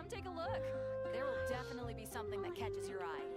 Come take a look. There will definitely be something that catches your eye.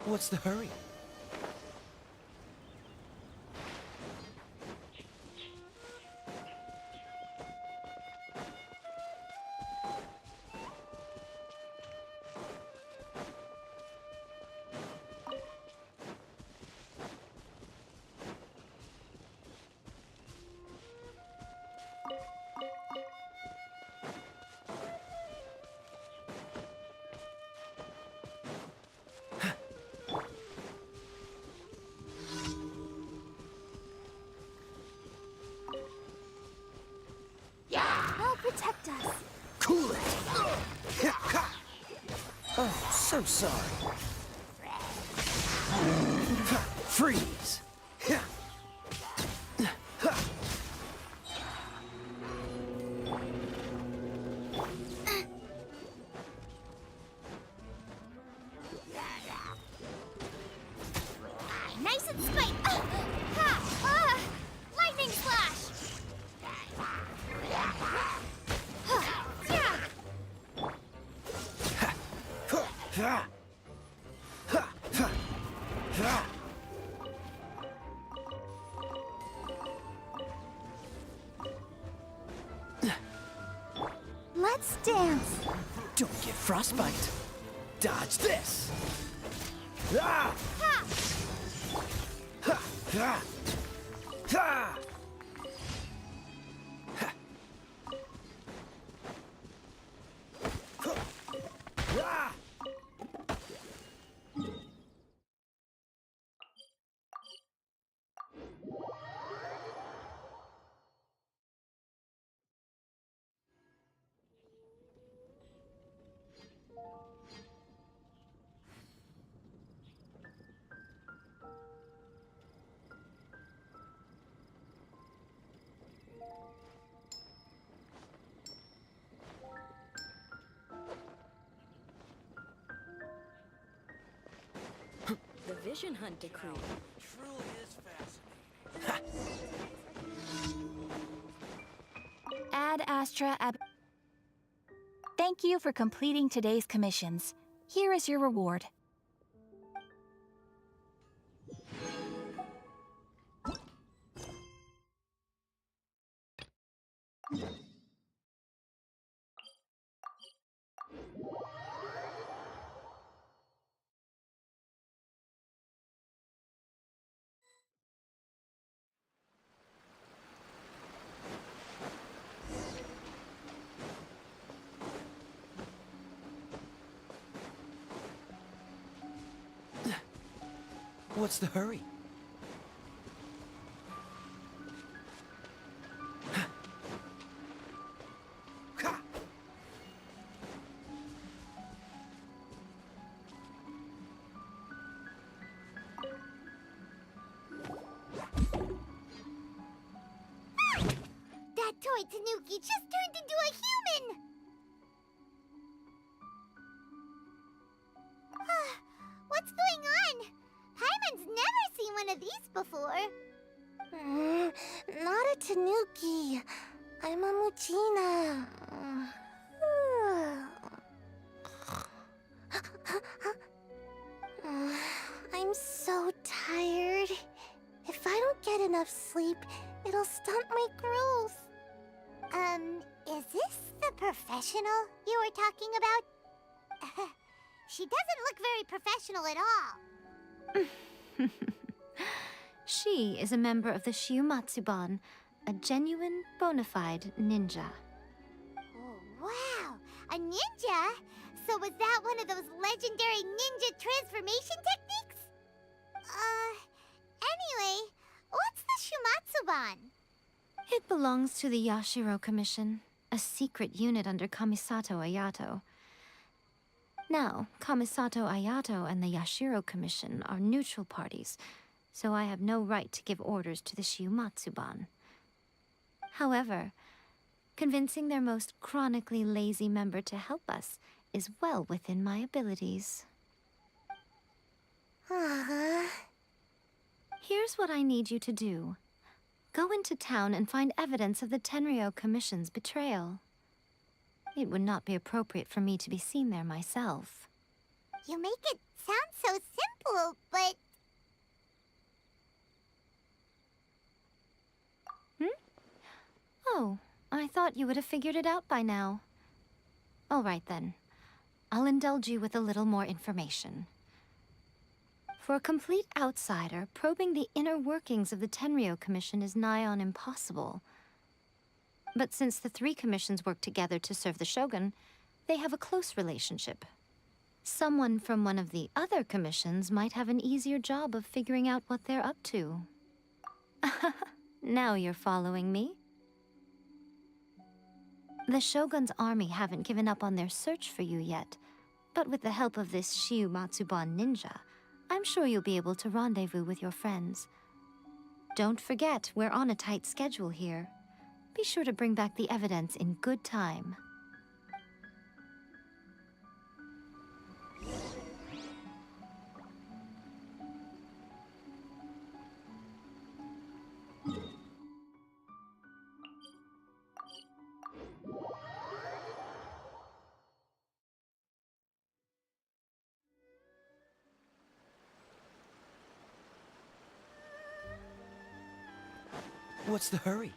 What's the hurry? They'll protect us. Cool it! Oh, so sorry. Freeze! Nice and straight. Lightning slash. Let's dance. Don't get frostbite. Dodge this! Ah! Ha! Ha! Ha! Ha! Ah! The Vision Hunt decree. Truly is fascinating. Ad Astra Ab. Thank you for completing today's commissions. Here is your reward. What's the hurry? That toy Tanuki just turned into a human! What's going on? Paimon's never seen one of these before. Not a Tanuki. I'm a Muchina. I'm so tired. If I don't get enough sleep, it'll stunt my growth. Is this the professional you were talking about? She doesn't look very professional at all. She is a member of the Shiumatsuban, a genuine, bona fide ninja. Oh, wow! A ninja? So was that one of those legendary ninja transformation techniques? Anyway, what's the Shumatsuban? It belongs to the Yashiro Commission, a secret unit under Kamisato Ayato. Now, Kamisato Ayato and the Yashiro Commission are neutral parties, so I have no right to give orders to the Shiumatsuban. However, convincing their most chronically lazy member to help us is well within my abilities. Here's what I need you to do. Go into town and find evidence of the Tenryou Commission's betrayal. It would not be appropriate for me to be seen there myself. You make it sound so simple, but... Oh, I thought you would have figured it out by now. All right then. I'll indulge you with a little more information. For a complete outsider, probing the inner workings of the Tenryou Commission is nigh on impossible. But since the three commissions work together to serve the Shogun, they have a close relationship. Someone from one of the other commissions might have an easier job of figuring out what they're up to. Now you're following me? The Shogun's army haven't given up on their search for you yet, but with the help of this Shiumatsuban ninja, I'm sure you'll be able to rendezvous with your friends. Don't forget, we're on a tight schedule here. Be sure to bring back the evidence in good time. What's the hurry?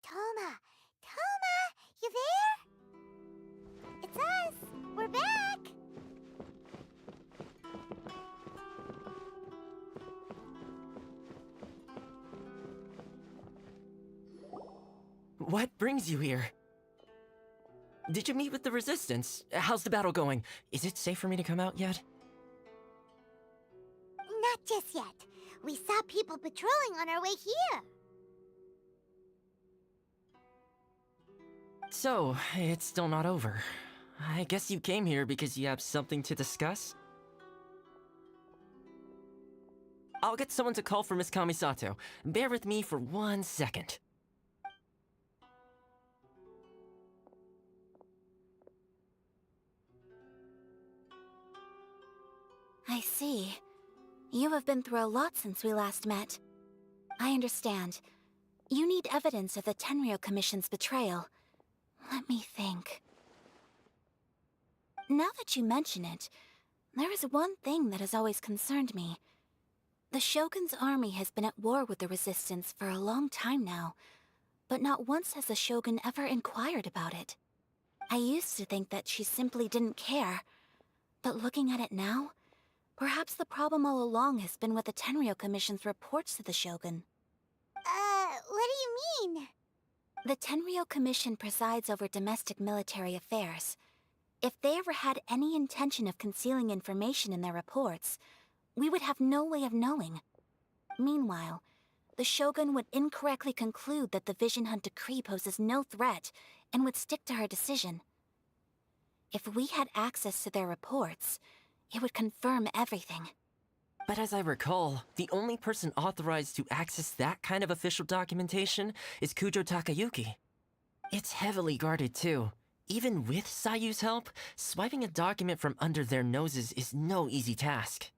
Toma! Toma! You there? It's us! We're back! What brings you here? Did you meet with the Resistance? How's the battle going? Is it safe for me to come out yet? Not just yet. We saw people patrolling on our way here. So, it's still not over. I guess you came here because you have something to discuss? I'll get someone to call for Miss Kamisato. Bear with me for 1 second. I see. You have been through a lot since we last met. I understand. You need evidence of the Tenryou Commission's betrayal. Let me think. Now that you mention it, there is one thing that has always concerned me. The Shogun's army has been at war with the Resistance for a long time now, but not once has the Shogun ever inquired about it. I used to think that she simply didn't care, but looking at it now, perhaps the problem all along has been with the Tenryou Commission's reports to the Shogun. What do you mean? The Tenryou Commission presides over domestic military affairs. If they ever had any intention of concealing information in their reports, we would have no way of knowing. Meanwhile, the Shogun would incorrectly conclude that the Vision Hunt decree poses no threat and would stick to her decision. If we had access to their reports, it would confirm everything. But as I recall, the only person authorized to access that kind of official documentation is Kujo Takayuki. It's heavily guarded too. Even with Sayu's help, swiping a document from under their noses is no easy task.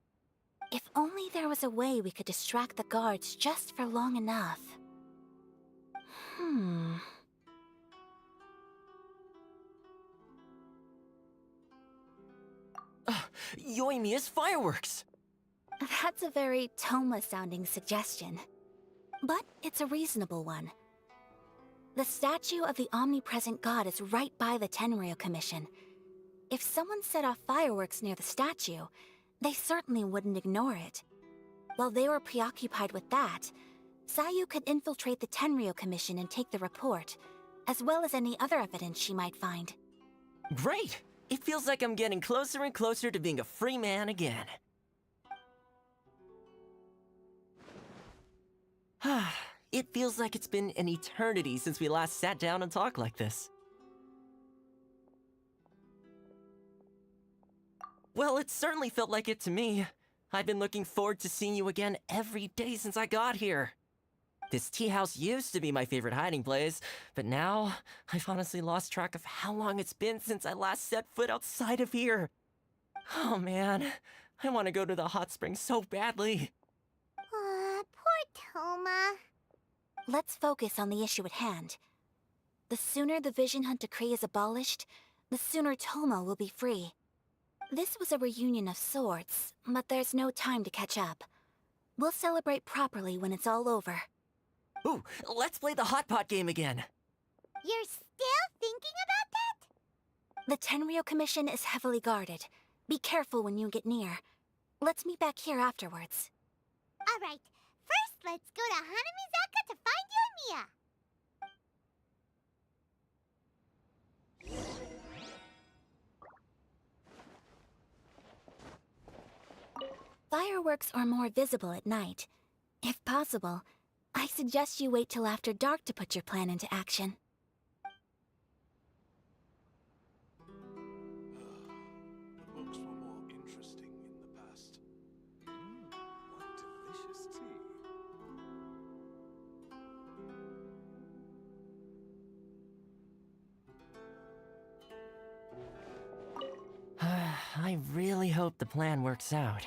If only there was a way we could distract the guards just for long enough. Yoimiya's fireworks! That's a very Toma-sounding suggestion. But it's a reasonable one. The statue of the omnipresent god is right by the Tenryou Commission. If someone set off fireworks near the statue, they certainly wouldn't ignore it. While they were preoccupied with that, Sayu could infiltrate the Tenryou Commission and take the report, as well as any other evidence she might find. Great! It feels like I'm getting closer and closer to being a free man again. It feels like it's been an eternity since we last sat down and talked like this. Well, it certainly felt like it to me. I've been looking forward to seeing you again every day since I got here. This tea house used to be my favorite hiding place, but now I've honestly lost track of how long it's been since I last set foot outside of here. Oh man, I want to go to the hot springs so badly. Poor Toma. Let's focus on the issue at hand. The sooner the vision hunt decree is abolished, the sooner Toma will be free. This was a reunion of sorts, but there's no time to catch up. We'll celebrate properly when it's all over. Ooh, let's play the hot pot game again. You're still thinking about that? The Tenryou Commission is heavily guarded. Be careful when you get near. Let's meet back here afterwards. All right. First, let's go to Hanamizaka to find you and Mia. Fireworks are more visible at night. If possible, I suggest you wait till after dark to put your plan into action. The books were more interesting in the past. What delicious tea. I really hope the plan works out.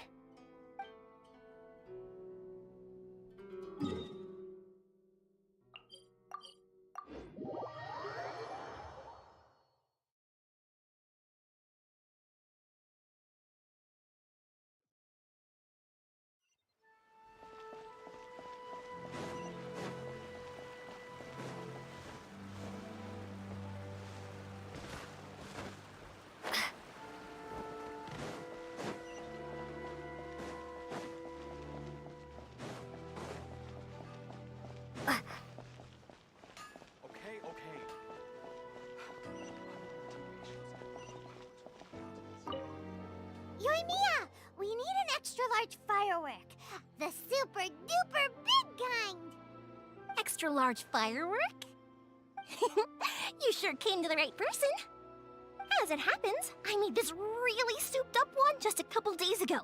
Okay. You and Mia, we need an extra large firework. The super duper big kind. Extra large firework? You sure came to the right person. As it happens, I made this really souped up one just a couple days ago.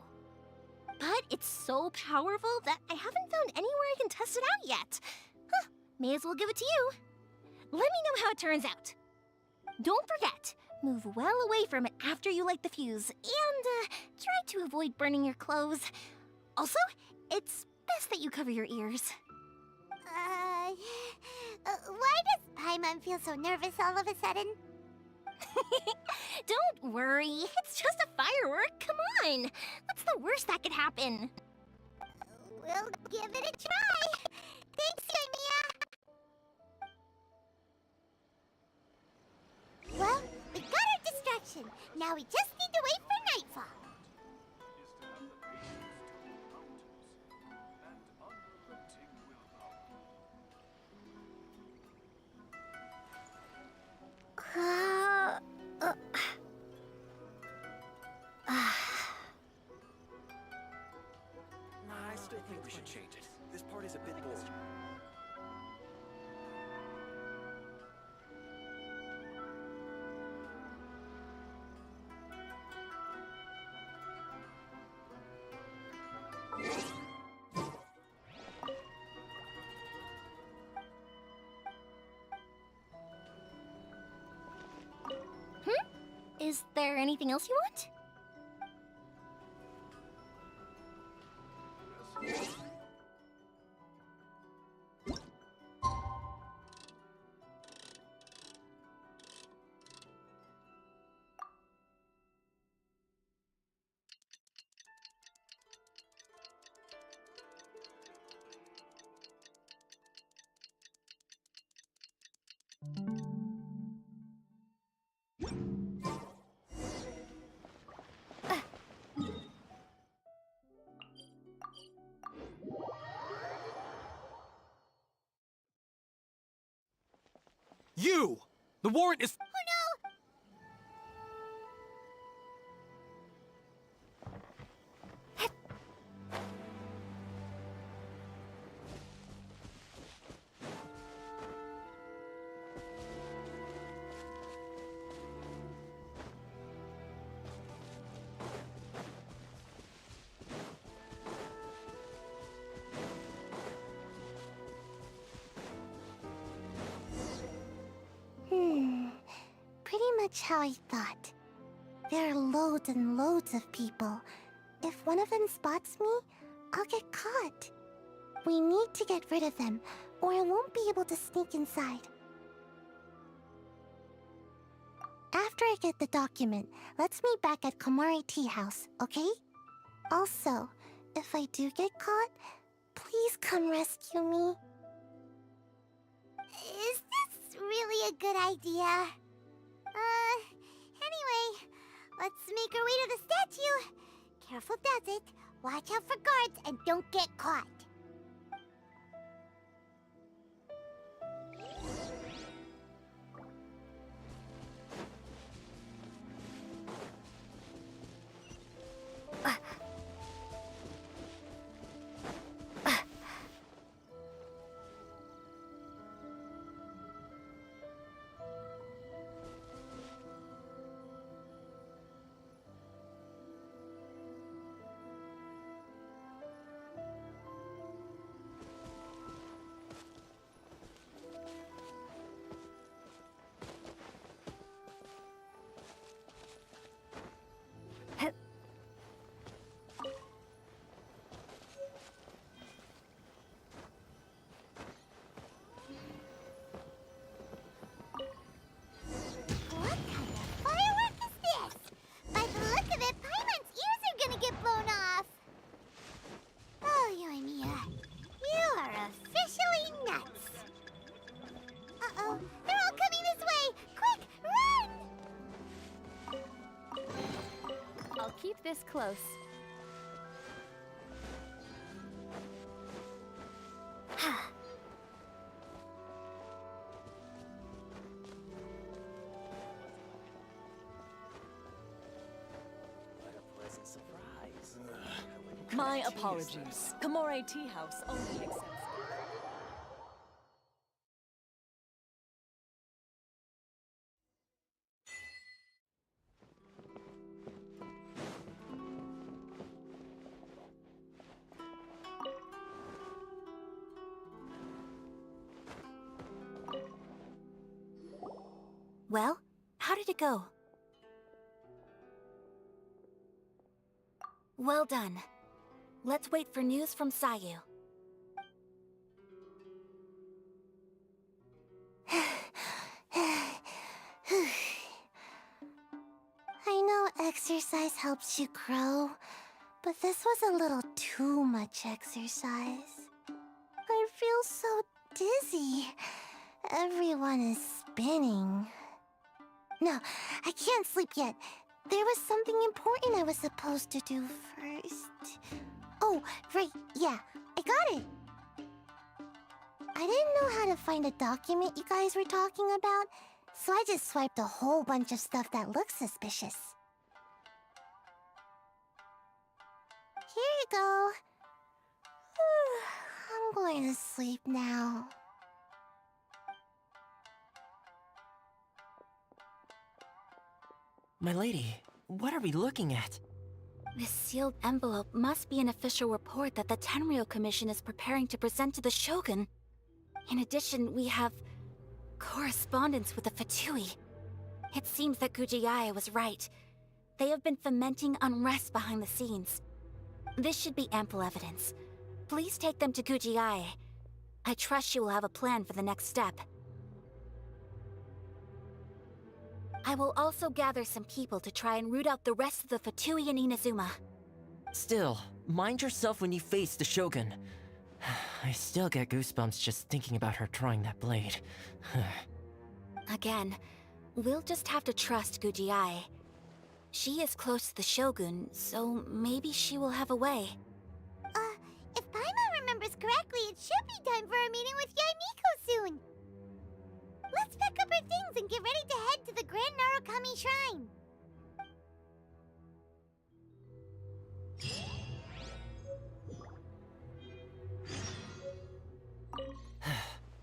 But it's so powerful that I haven't found anywhere I can test it out yet. Huh, may as well give it to you. Let me know how it turns out. Don't forget, move well away from it after you light the fuse, and try to avoid burning your clothes. Also, it's best that you cover your ears. Why does Paimon feel so nervous all of a sudden? Don't worry, it's just a firework, come on! What's the worst that could happen? We'll give it a try. Thanks, Mia. Well, we got our distraction. Now we just need to wait for nightfall. I still think we should change it. This part is a bit boring. Is there anything else you want? You! The warrant is... Oh much how I thought. There are loads and loads of people. If one of them spots me, I'll get caught. We need to get rid of them, or I won't be able to sneak inside. After I get the document, let's meet back at Komari Tea House, okay? Also, if I do get caught, please come rescue me. Is this really a good idea? Anyway, let's make our way to the statue. Careful does it. Watch out for guards and don't get caught. What kind of firework is this? By the look of it, Paimon's ears are gonna get blown off. Oh, Yoimiya, you are officially nuts. Uh-oh, they're all coming this way! Quick, run! I'll keep this close. What a pleasant surprise. My apologies. Komore Tea House only accepts. Well, how did it go? Well done. Let's wait for news from Sayu. I know exercise helps you grow, but this was a little too much exercise. I feel so dizzy. Everyone is spinning. No, I can't sleep yet. There was something important I was supposed to do first. Oh, right, yeah, I got it. I didn't know how to find a document you guys were talking about, so I just swiped a whole bunch of stuff that looks suspicious. Here you go. I'm going to sleep now. My lady, what are we looking at? This sealed envelope must be an official report that the Tenryou Commission is preparing to present to the Shogun. In addition, we have correspondence with the Fatui. It seems that Gujiae was right. They have been fomenting unrest behind the scenes. This should be ample evidence. Please take them to Gujiae. I trust she will have a plan for the next step. I will also gather some people to try and root out the rest of the Fatui in Inazuma. Still, mind yourself when you face the Shogun. I still get goosebumps just thinking about her drawing that blade. Again, we'll just have to trust Gujiae. She is close to the Shogun, so maybe she will have a way. If Paimon remembers correctly, it should be time for a meeting with Yaimiko soon. Let's pack up our things and get ready to head to the Grand Narukami Shrine.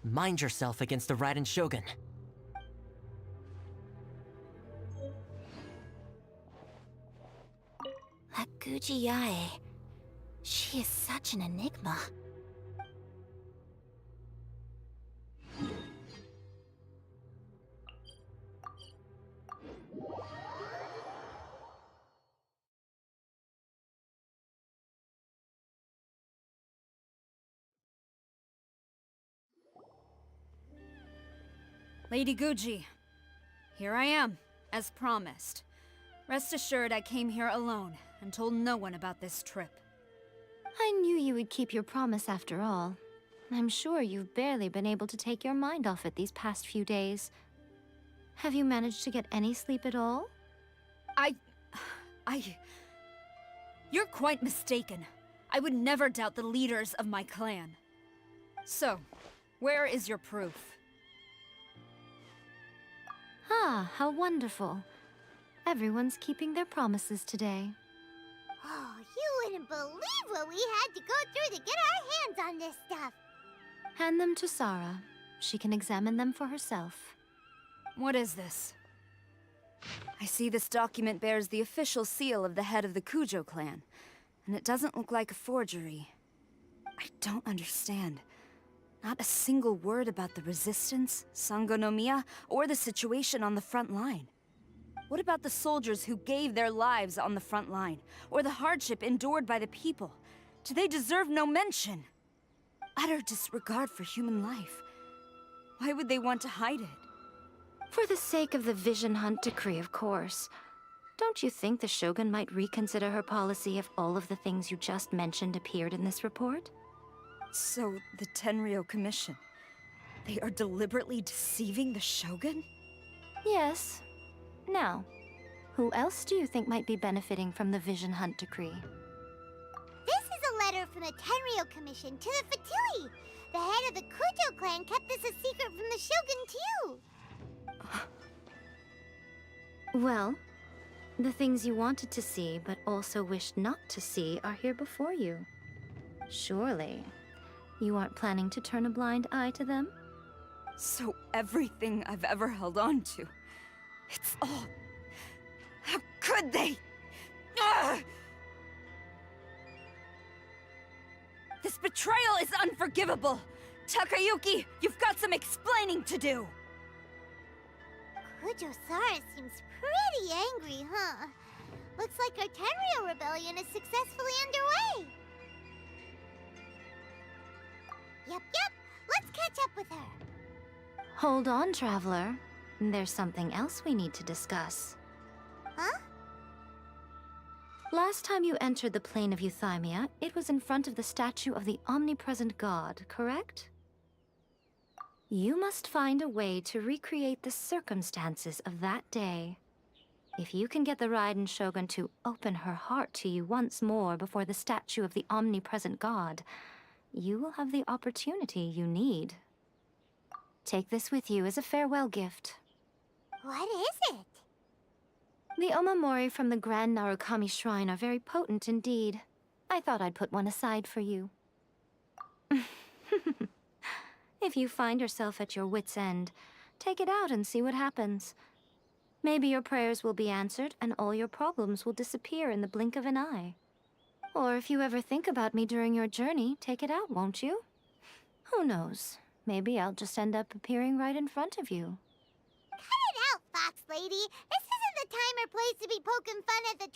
Mind yourself against the Raiden Shogun. That Gujiae, she is such an enigma. Lady Guji, here I am, as promised. Rest assured I came here alone and told no one about this trip. I knew you would keep your promise after all. I'm sure you've barely been able to take your mind off it these past few days. Have you managed to get any sleep at all? You're quite mistaken. I would never doubt the leaders of my clan. So, where is your proof? Ah, how wonderful. Everyone's keeping their promises today. Oh, you wouldn't believe what we had to go through to get our hands on this stuff. Hand them to Sarah. She can examine them for herself. What is this? I see this document bears the official seal of the head of the Kujo clan, and it doesn't look like a forgery. I don't understand. Not a single word about the resistance, Sangonomiya, or the situation on the front line. What about the soldiers who gave their lives on the front line, or the hardship endured by the people? Do they deserve no mention? Utter disregard for human life. Why would they want to hide it? For the sake of the Vision Hunt decree, of course. Don't you think the Shogun might reconsider her policy if all of the things you just mentioned appeared in this report? So, the Tenryou Commission, they are deliberately deceiving the Shogun? Yes. Now, who else do you think might be benefiting from the Vision Hunt decree? This is a letter from the Tenryou Commission to the Fatui. The head of the Kujo clan kept this a secret from the Shogun, too. Well, the things you wanted to see but also wished not to see are here before you. Surely, you aren't planning to turn a blind eye to them? So everything I've ever held on to, it's all... How could they? Ugh! This betrayal is unforgivable! Takayuki, you've got some explaining to do! Kujo-Sara seems pretty angry, huh? Looks like our Tenryou rebellion is successfully underway. Yep. Let's catch up with her. Hold on, Traveler. There's something else we need to discuss. Huh? Last time you entered the plane of Euthymia, it was in front of the statue of the omnipresent god, correct? You must find a way to recreate the circumstances of that day. If you can get the Raiden Shogun to open her heart to you once more before the statue of the omnipresent god, you will have the opportunity you need. Take this with you as a farewell gift. What is it? The omamori from the Grand Narukami Shrine are very potent indeed. I thought I'd put one aside for you. If you find yourself at your wit's end, take it out and see what happens. Maybe your prayers will be answered and all your problems will disappear in the blink of an eye. Or if you ever think about me during your journey, take it out, won't you? Who knows? Maybe I'll just end up appearing right in front of you. Cut it out, Fox Lady. This isn't the time or place to be poking fun at the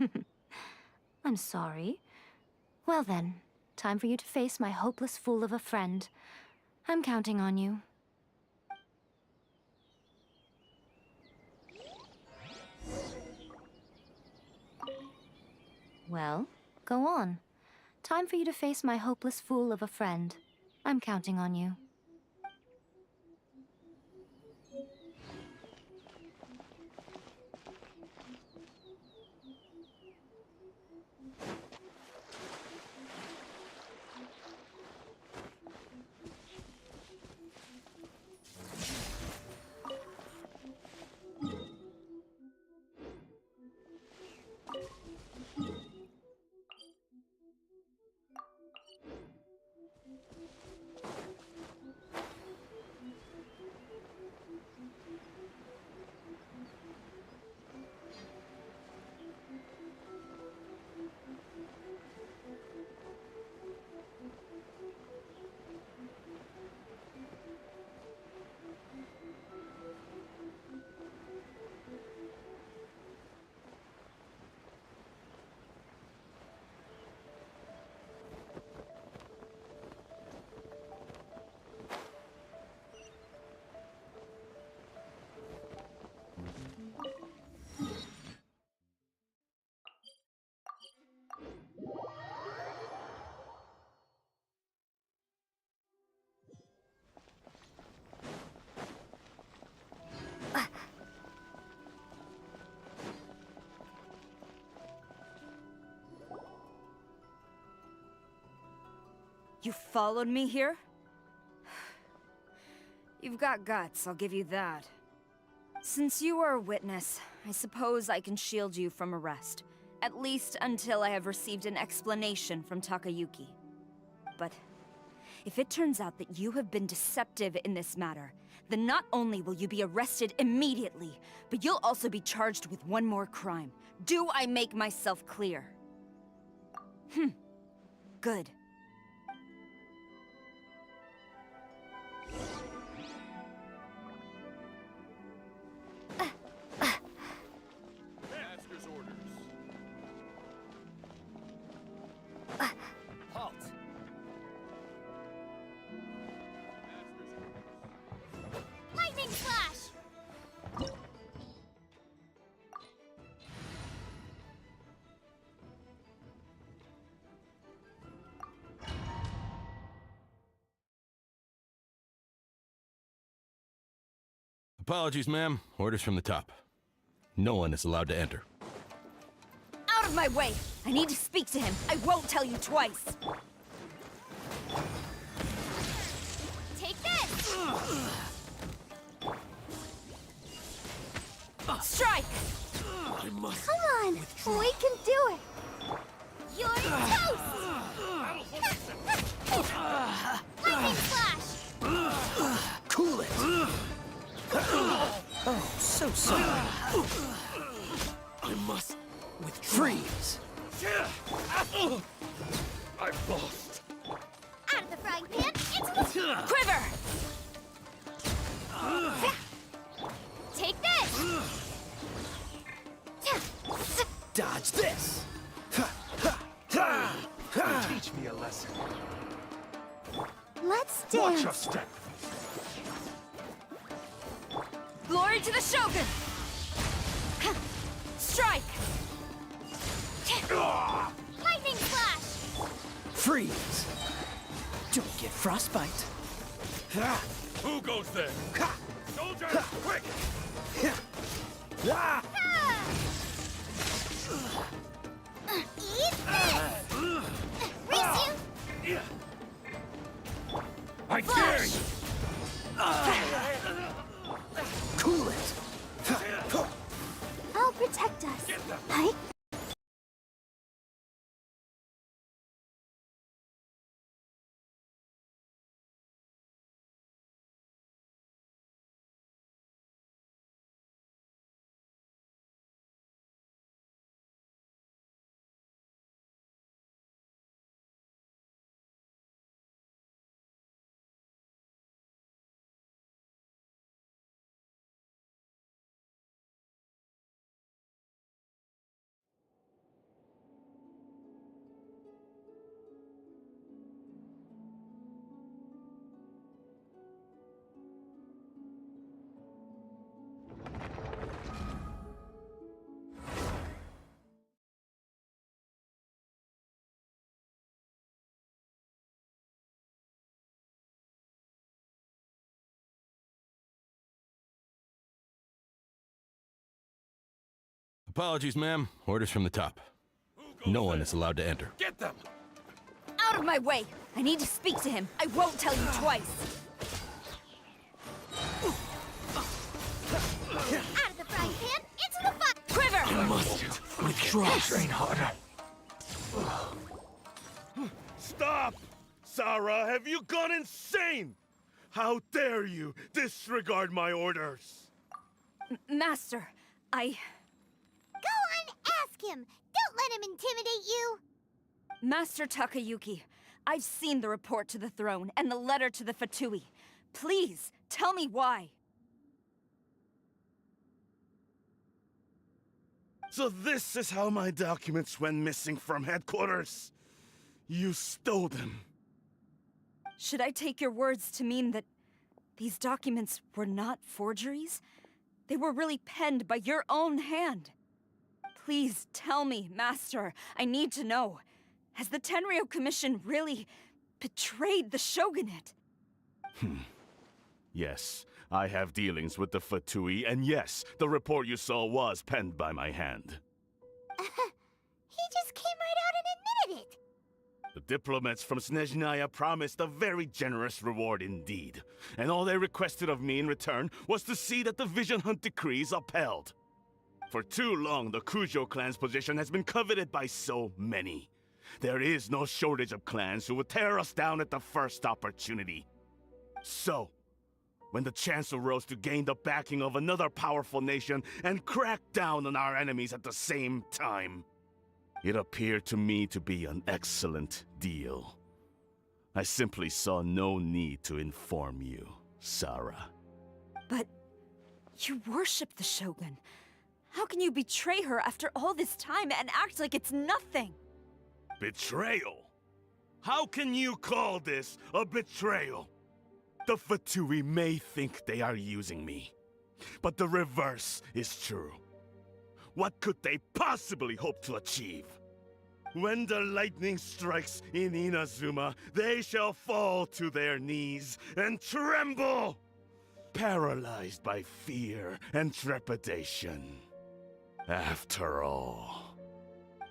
Traveler. I'm sorry. Well then, time for you to face my hopeless fool of a friend. I'm counting on you. Well, go on. Time for you to face my hopeless fool of a friend. I'm counting on you. You followed me here? You've got guts, I'll give you that. Since you are a witness, I suppose I can shield you from arrest. At least until I have received an explanation from Takayuki. But if it turns out that you have been deceptive in this matter, then not only will you be arrested immediately, but you'll also be charged with one more crime. Do I make myself clear? Good. Master's orders. Halt! Lightning flash! Apologies, ma'am. Orders from the top. No one is allowed to enter. Out of my way! I need to speak to him. I won't tell you twice. Take this! Strike! I must. Come on, we can do it! You're toast! Lightning flash! Cool it! Oh, so sorry. I must. Freeze! I've lost. Out of the frying pan, into the... Quiver! Take this! Dodge this! Teach me a lesson. Let's Watch your dance! step. Glory to the Shogun! Strike! Lightning flash! Freeze! Don't get frostbite. Who goes there? Soldiers, quick! Ah! Eat this! Reese I dare you! Cool it! I'll protect us. Right? Apologies, ma'am. Orders from the top. No one is allowed to enter. Get them! Out of my way! I need to speak to him. I won't tell you twice. Out of the frying pan, into the fire! Quiver! I must withdraw. Train harder. Stop! Sarah, have you gone insane? How dare you disregard my orders? Master, I... Go and ask him! Don't let him intimidate you! Master Takayuki, I've seen the report to the throne and the letter to the Fatui. Please, tell me why. So this is how my documents went missing from headquarters. You stole them. Should I take your words to mean that these documents were not forgeries? They were really penned by your own hand. Please tell me, Master. I need to know. Has the Tenryou Commission really betrayed the Shogunate? Yes, I have dealings with the Fatui, and yes, the report you saw was penned by my hand. He just came right out and admitted it! The diplomats from Snezhnaya promised a very generous reward indeed, and all they requested of me in return was to see that the Vision Hunt decree is upheld. For too long, the Kujo clan's position has been coveted by so many. There is no shortage of clans who would tear us down at the first opportunity. So, when the chance arose to gain the backing of another powerful nation and crack down on our enemies at the same time, it appeared to me to be an excellent deal. I simply saw no need to inform you, Sarah. But you worship the Shogun. How can you betray her after all this time and act like it's nothing? Betrayal? How can you call this a betrayal? The Fatui may think they are using me, but the reverse is true. What could they possibly hope to achieve? When the lightning strikes in Inazuma, they shall fall to their knees and tremble, paralyzed by fear and trepidation. After all,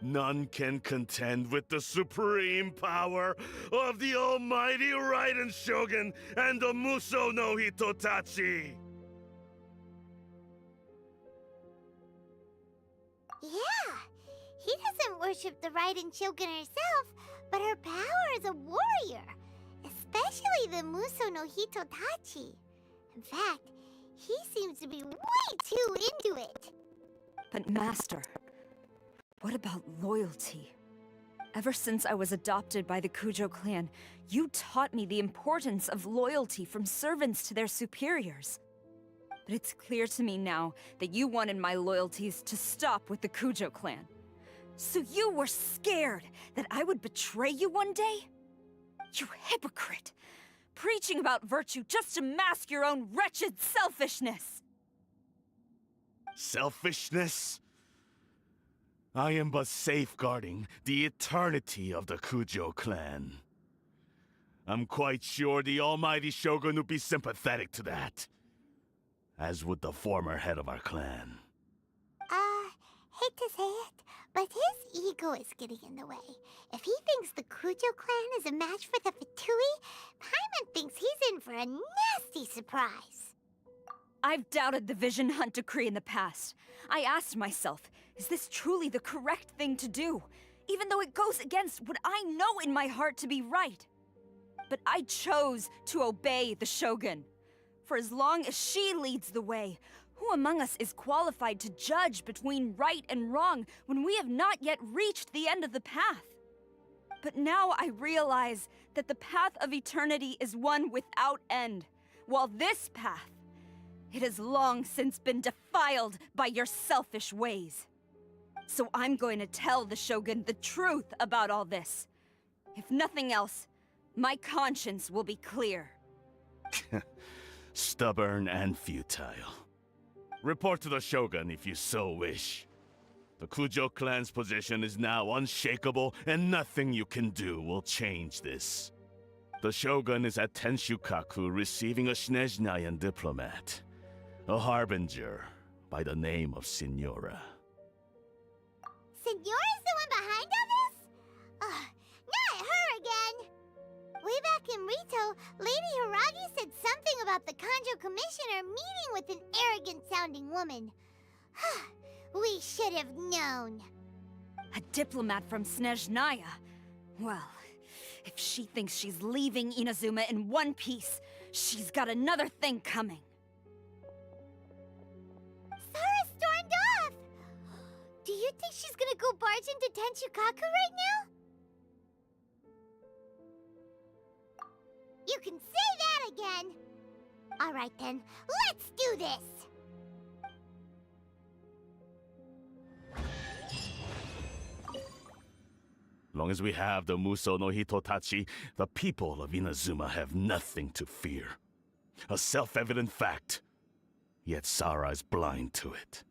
none can contend with the supreme power of the almighty Raiden Shogun and the Muso no Hitotachi! Yeah, he doesn't worship the Raiden Shogun herself, but her power as a warrior, especially the Muso no Hitotachi. In fact, he seems to be way too into it. But Master, what about loyalty? Ever since I was adopted by the Kujo clan, you taught me the importance of loyalty from servants to their superiors. But it's clear to me now that you wanted my loyalties to stop with the Kujo clan. So you were scared that I would betray you one day? You hypocrite! Preaching about virtue just to mask your own wretched selfishness! Selfishness? I am but safeguarding the eternity of the Kujo clan. I'm quite sure the almighty Shogun would be sympathetic to that. As would the former head of our clan. Hate to say it, but his ego is getting in the way. If he thinks the Kujo clan is a match for the Fatui, Paimon thinks he's in for a nasty surprise. I've doubted the Vision Hunt decree in the past. I asked myself, is this truly the correct thing to do? Even though it goes against what I know in my heart to be right. But I chose to obey the Shogun. For as long as she leads the way, who among us is qualified to judge between right and wrong when we have not yet reached the end of the path? But now I realize that the path of eternity is one without end, while this path, it has long since been defiled by your selfish ways. So I'm going to tell the Shogun the truth about all this. If nothing else, my conscience will be clear. Stubborn and futile. Report to the Shogun if you so wish. The Kujo clan's position is now unshakable, and nothing you can do will change this. The Shogun is at Tenshukaku receiving a Snezhnayan diplomat, a harbinger by the name of Signora. Signora's the one behind all this? Ugh, not her again! Way back in Rito, Lady Hiragi said something about the Kanjo Commissioner meeting with an arrogant-sounding woman. We should have known. A diplomat from Snezhnaya? Well, if she thinks she's leaving Inazuma in one piece, she's got another thing coming. Sarah stormed off! Do you think she's gonna go barge into Tenshukaku right now? You can say that again! Alright then, let's do this! Long as we have the Muso no Hitotachi, the people of Inazuma have nothing to fear. A self-evident fact. Yet Sarah is blind to it.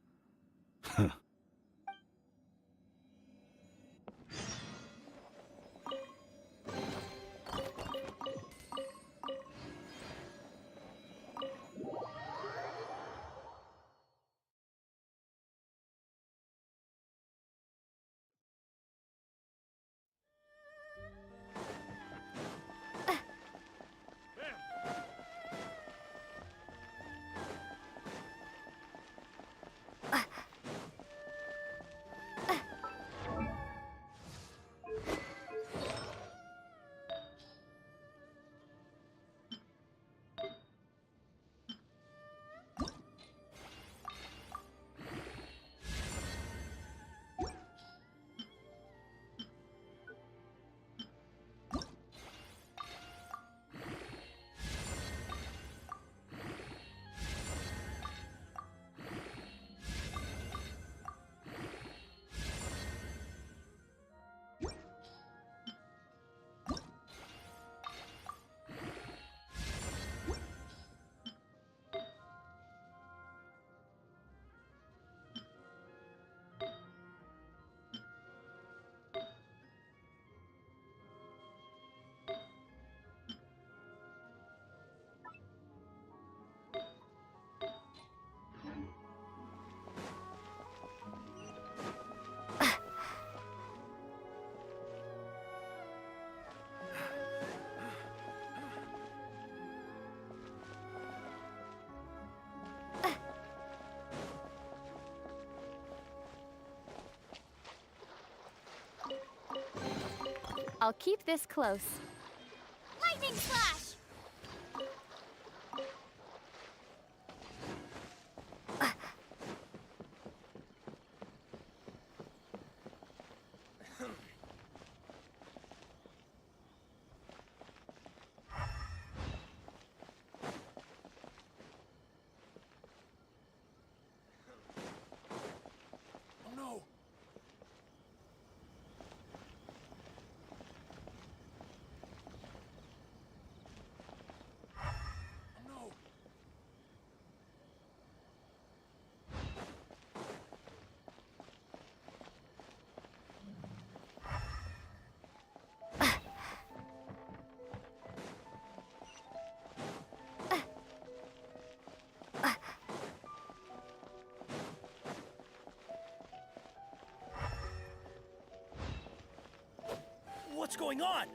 I'll keep this close. Lightning slash! Oh no! Oh no! What's going on?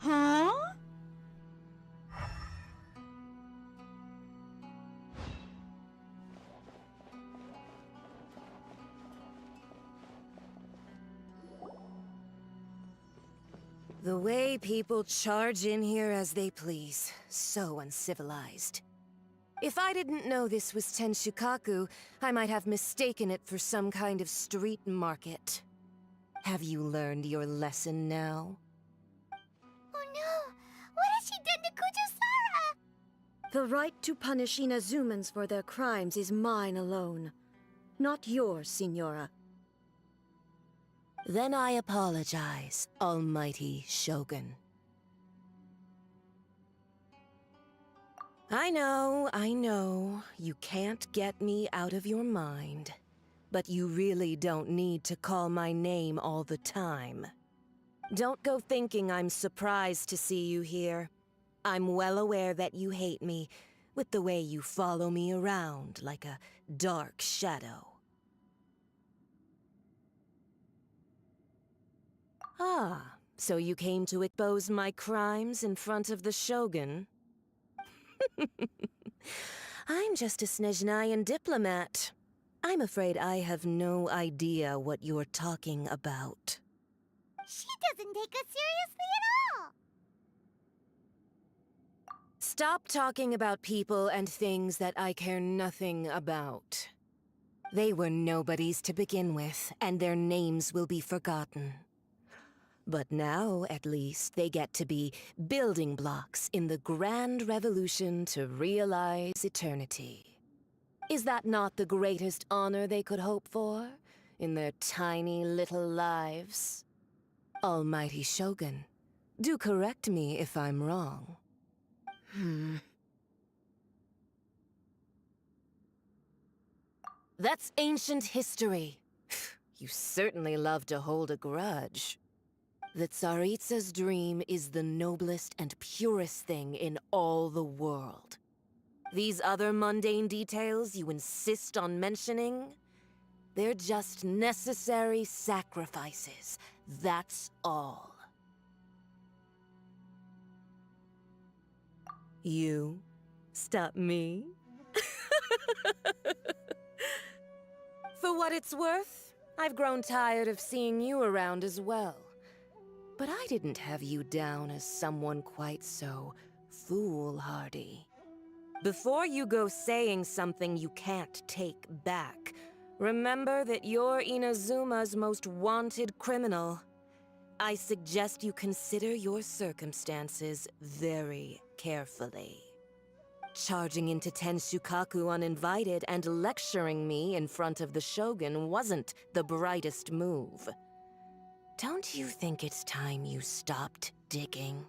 Huh? The way people charge in here as they please. So uncivilized. If I didn't know this was Tenshukaku, I might have mistaken it for some kind of street market. Have you learned your lesson now? Oh no! What has she done to Kujusara? The right to punish Inazumans for their crimes is mine alone. Not yours, Signora. Then I apologize, Almighty Shogun. I know, you can't get me out of your mind. But you really don't need to call my name all the time. Don't go thinking I'm surprised to see you here. I'm well aware that you hate me, with the way you follow me around like a dark shadow. Ah, so you came to expose my crimes in front of the Shogun? I'm just a Snezhnayan diplomat. I'm afraid I have no idea what you're talking about. She doesn't take us seriously at all! Stop talking about people and things that I care nothing about. They were nobodies to begin with, and their names will be forgotten. But now, at least, they get to be building blocks in the grand revolution to realize eternity. Is that not the greatest honor they could hope for in their tiny little lives? Almighty Shogun, do correct me if I'm wrong. That's ancient history. You certainly love to hold a grudge. The Tsaritsa's dream is the noblest and purest thing in all the world. These other mundane details you insist on mentioning, they're just necessary sacrifices. That's all. You stop me? For what it's worth, I've grown tired of seeing you around as well. But I didn't have you down as someone quite so foolhardy. Before you go saying something you can't take back, remember that you're Inazuma's most wanted criminal. I suggest you consider your circumstances very carefully. Charging into Tenshukaku uninvited and lecturing me in front of the Shogun wasn't the brightest move. Don't you think it's time you stopped digging?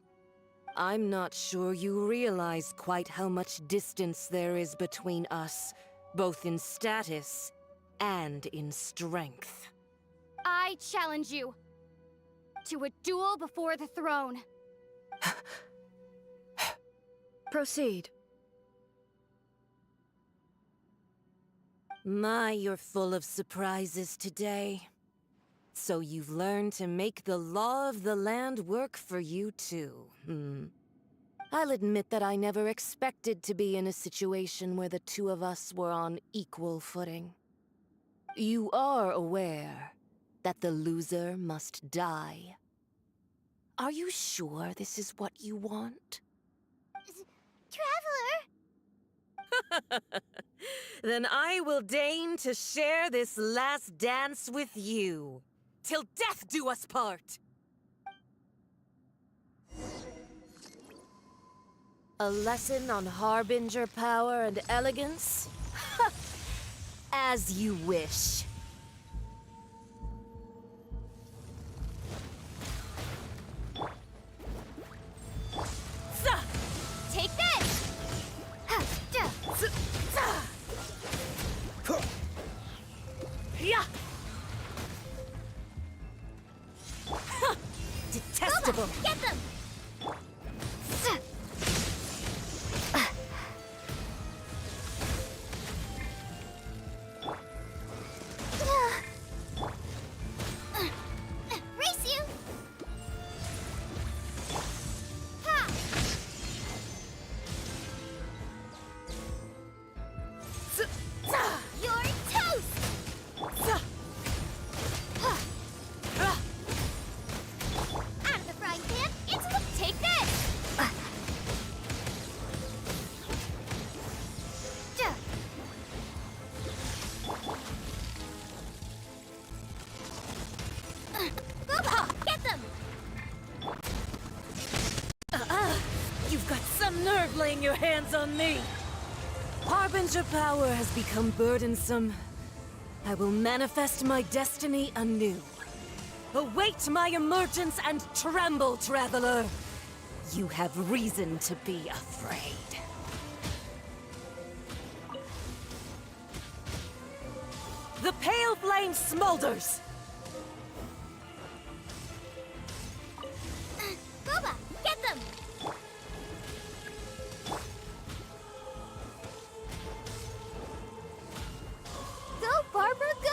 I'm not sure you realize quite how much distance there is between us, both in status and in strength. I challenge you to a duel before the throne. Proceed. My, you're full of surprises today. So you've learned to make the law of the land work for you too, I'll admit that I never expected to be in a situation where the two of us were on equal footing. You are aware that the loser must die. Are you sure this is what you want? Traveler! Then I will deign to share this last dance with you. Till death do us part! A lesson on harbinger power and elegance? As you wish. Take this! Yeah! Detestable! Get them! Race you! Ha! You're toast! Out of the frying pan, into the... Take this! Boba, get them! You've got some nerve laying your hands on me! Harbinger power has become burdensome. I will manifest my destiny anew. Await my emergence and tremble, traveler! You have reason to be afraid. The pale flame smolders! Boba, get them! Go, Barbara, go!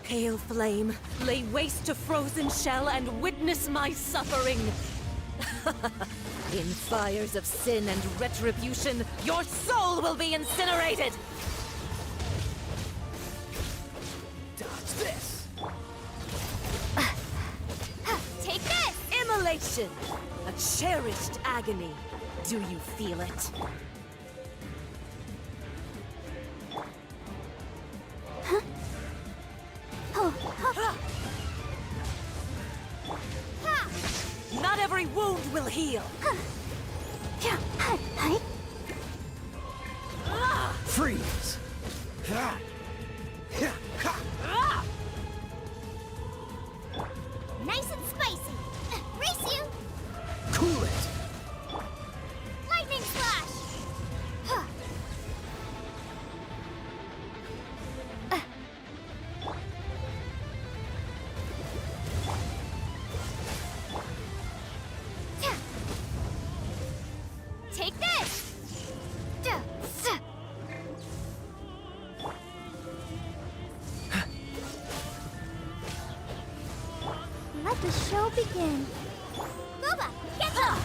Pale flame, lay waste to frozen shell and witness my suffering! In fires of sin and retribution, your soul will be incinerated! Dodge this! Take this! Immolation! A cherished agony. Do you feel it? Not every wound will heal! Freeze! Nice and spicy! Race you! Cool it! Lightning slash! Take this! Let the show begin. Boba, get them!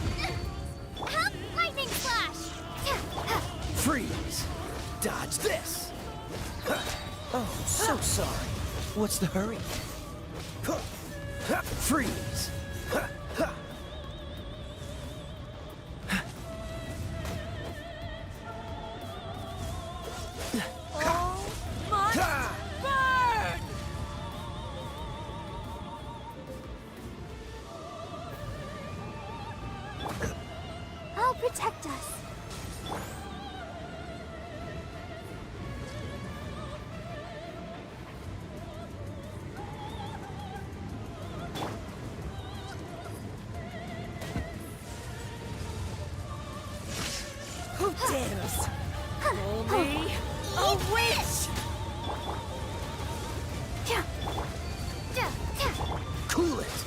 Help! Lightning slash! Freeze! Dodge this! Oh, so sorry. What's the hurry? Freeze! I'll protect us. Who dares? Call me a witch! Cool it!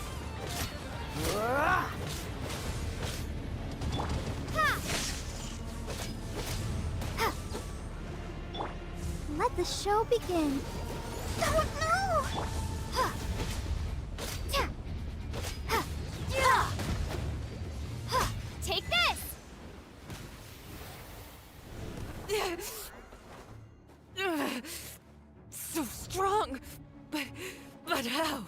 Let the show begin. Oh no! Take this! So strong, but how?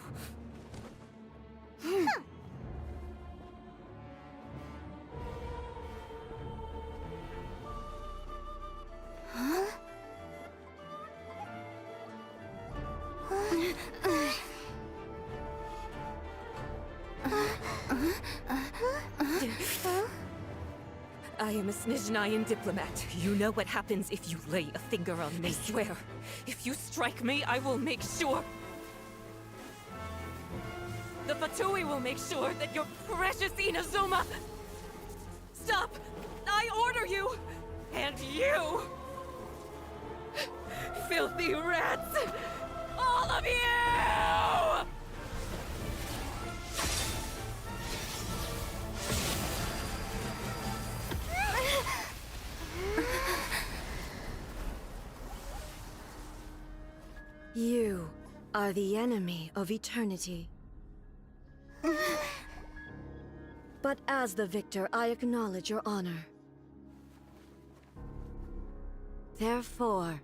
I am a Snezhnayan diplomat. You know what happens if you lay a finger on me. I swear, if you strike me, I will make sure... The Fatui will make sure that your precious Inazuma... Stop! I order you! And you! Filthy rats! All of you! You are the enemy of eternity. But as the victor, I acknowledge your honor. Therefore,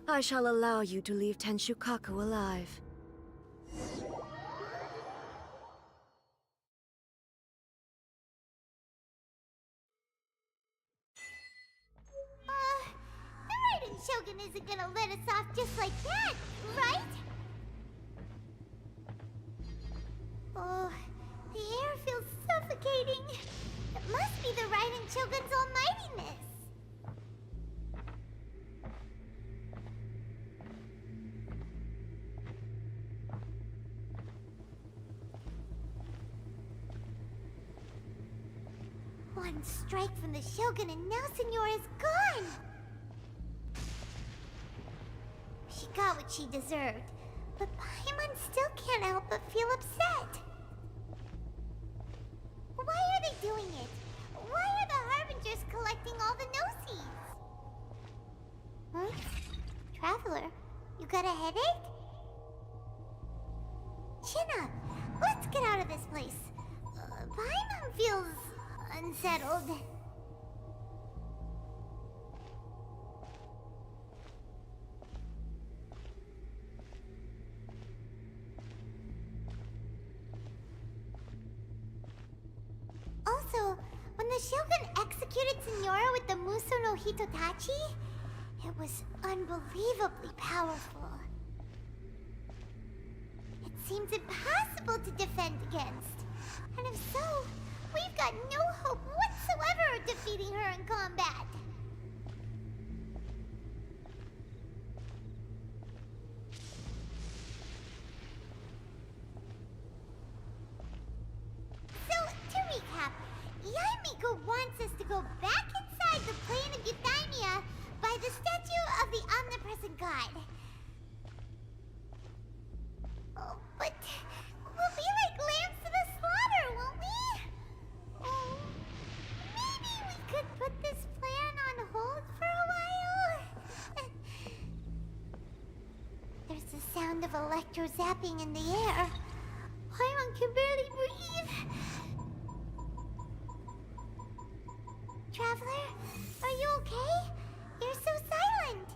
I shall allow you to leave Tenshukaku alive. The Raiden Shogun isn't gonna let us off just like that, right? Oh, the air feels suffocating. It must be the Raiden Shogun's almightiness. One strike from the Shogun and now Senyora's gone! She got what she deserved, but Paimon still can't help but feel upset. Why are they doing it? Why are the Harbingers collecting all the no-seeds? Huh? Traveler, you got a headache? Chin up. Let's get out of this place. Paimon feels unsettled. Also, when the Shogun executed Senora with the Muso no Hitotachi, it was unbelievably powerful. It seems impossible to defend against. And if so, we've got no hope whatsoever of defeating her in combat. So, to recap, Yaemiko wants us to go back inside the plane of Euthymia by the statue of the omnipresent god. Oh, but we'll be like lambs to the slaughter, won't we? Oh, maybe we could put this plan on hold for a while? There's the sound of electro-zapping in the air. Paimon can barely breathe. Traveler, are you okay? You're so silent.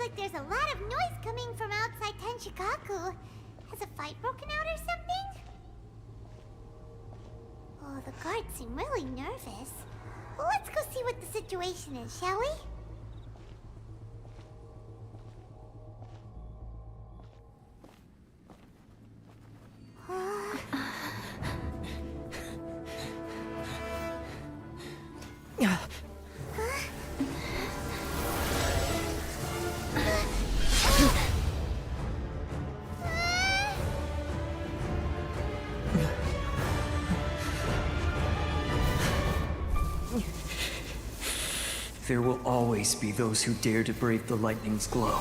like there's a lot of noise coming from outside Tenshikaku. Has a fight broken out or something? Oh, the guards seem really nervous. Well, let's go see what the situation is, shall we? There will always be those who dare to brave the lightning's glow.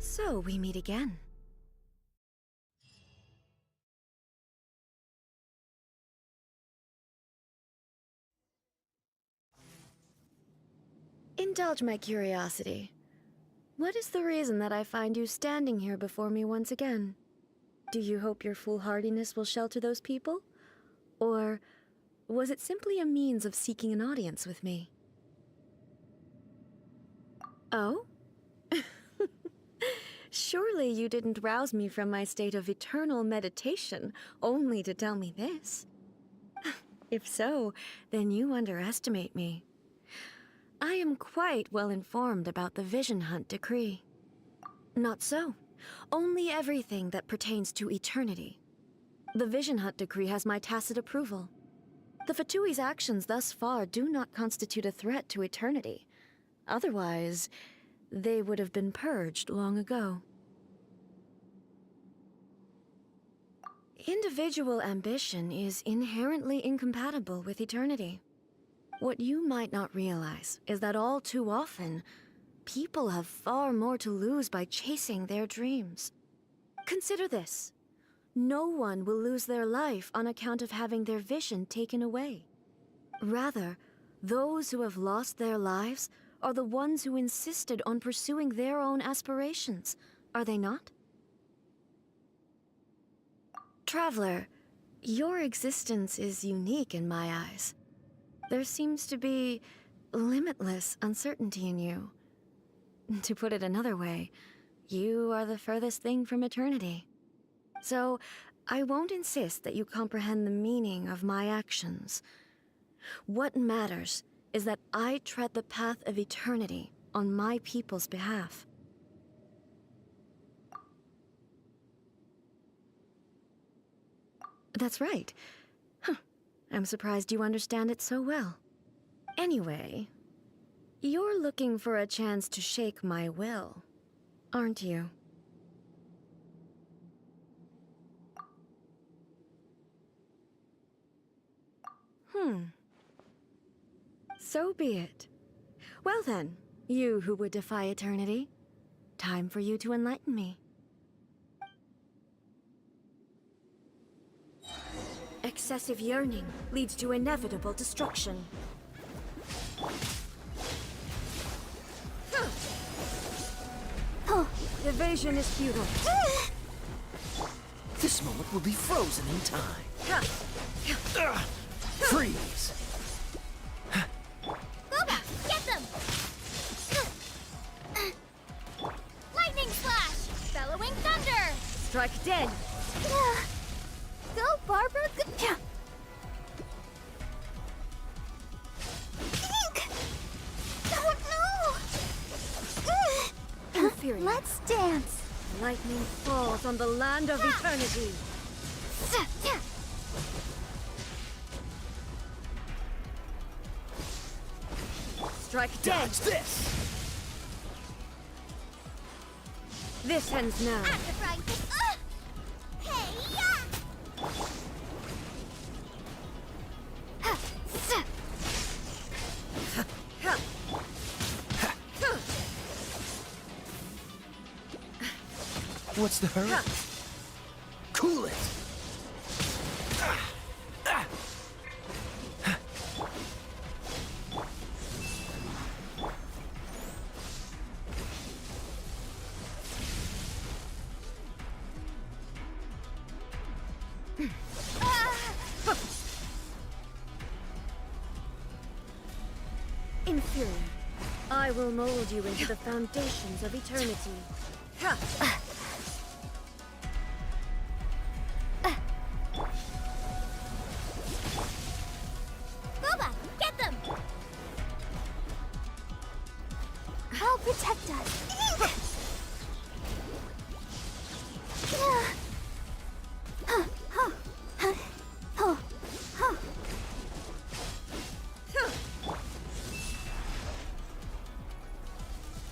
So we meet again. Indulge my curiosity. What is the reason that I find you standing here before me once again? Do you hope your foolhardiness will shelter those people? Or was it simply a means of seeking an audience with me? Oh? Surely you didn't rouse me from my state of eternal meditation only to tell me this. If so, then you underestimate me. I am quite well informed about the Vision Hunt decree. Not so. Only everything that pertains to eternity. The Vision Hunt decree has my tacit approval. The Fatui's actions thus far do not constitute a threat to eternity. Otherwise, they would have been purged long ago. Individual ambition is inherently incompatible with eternity. What you might not realize is that all too often, people have far more to lose by chasing their dreams. Consider this. No one will lose their life on account of having their vision taken away. Rather, those who have lost their lives are the ones who insisted on pursuing their own aspirations, are they not? Traveler, your existence is unique in my eyes. There seems to be limitless uncertainty in you. To put it another way, you are the furthest thing from eternity. So, I won't insist that you comprehend the meaning of my actions. What matters is that I tread the path of eternity on my people's behalf. That's right. Huh. I'm surprised you understand it so well. Anyway, you're looking for a chance to shake my will, aren't you? So be it. Well then, you who would defy eternity, time for you to enlighten me. Excessive yearning leads to inevitable destruction. Evasion is futile. This moment will be frozen in time. Freeze! Boba, get them! Lightning slash! Bellowing thunder! Strike dead! Go, Barbara! Inferior. Let's dance. Lightning falls on the land of eternity. Strike dead. Dodge this! This ends now. What's the hurry? Cool it! Inferior. I will mold you into the foundations of eternity. Boba, get them! I'll protect us.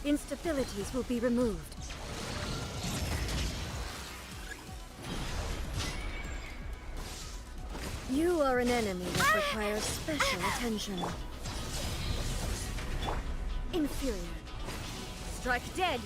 Instabilities will be removed. You are an enemy that requires special attention. Inferior. Strike dead!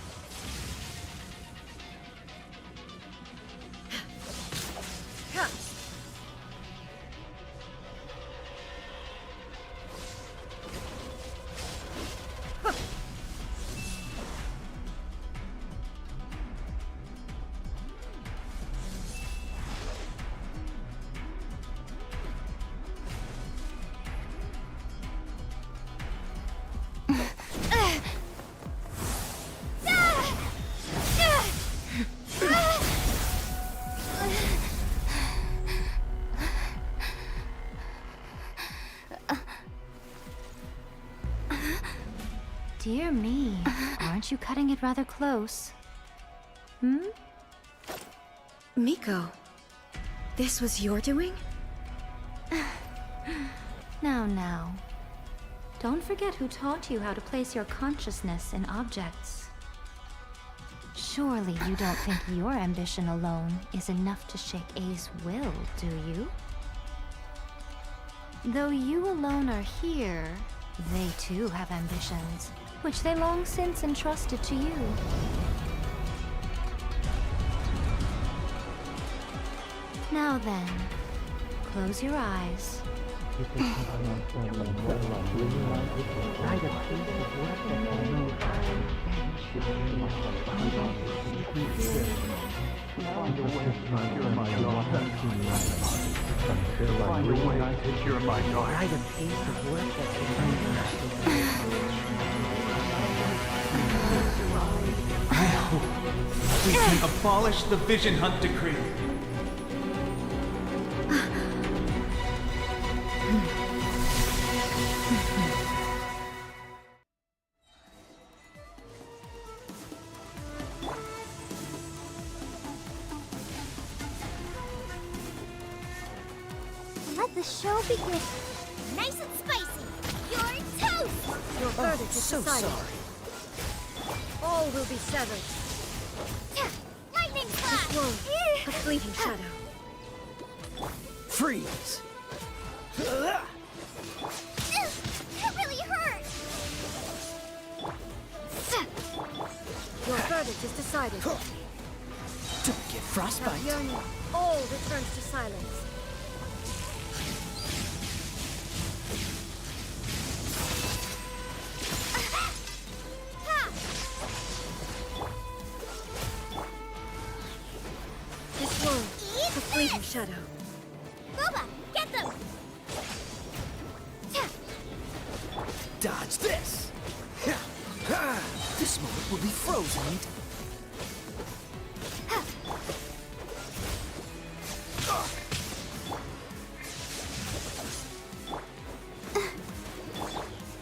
Dear me, aren't you cutting it rather close? Hmm? Miko, this was your doing? Now. Don't forget who taught you how to place your consciousness in objects. Surely you don't think your ambition alone is enough to shake A's will, do you? Though you alone are here, they too have ambitions, which they long since entrusted to you. Now then, close your eyes. I hope we can abolish the Vision Hunt Decree. Let the show begin. Nice and spicy. You're toast! Your verdict is So decided. sorry. All will be severed. Lightning flash! Whoa, a fleeting shadow. Freeze! That really hurt! Your verdict is decided. Don't get Now frostbite. yearning, all returns to silence. This world, a fleeting shadow. Boba, get them! Dodge this! This moment will be frozen.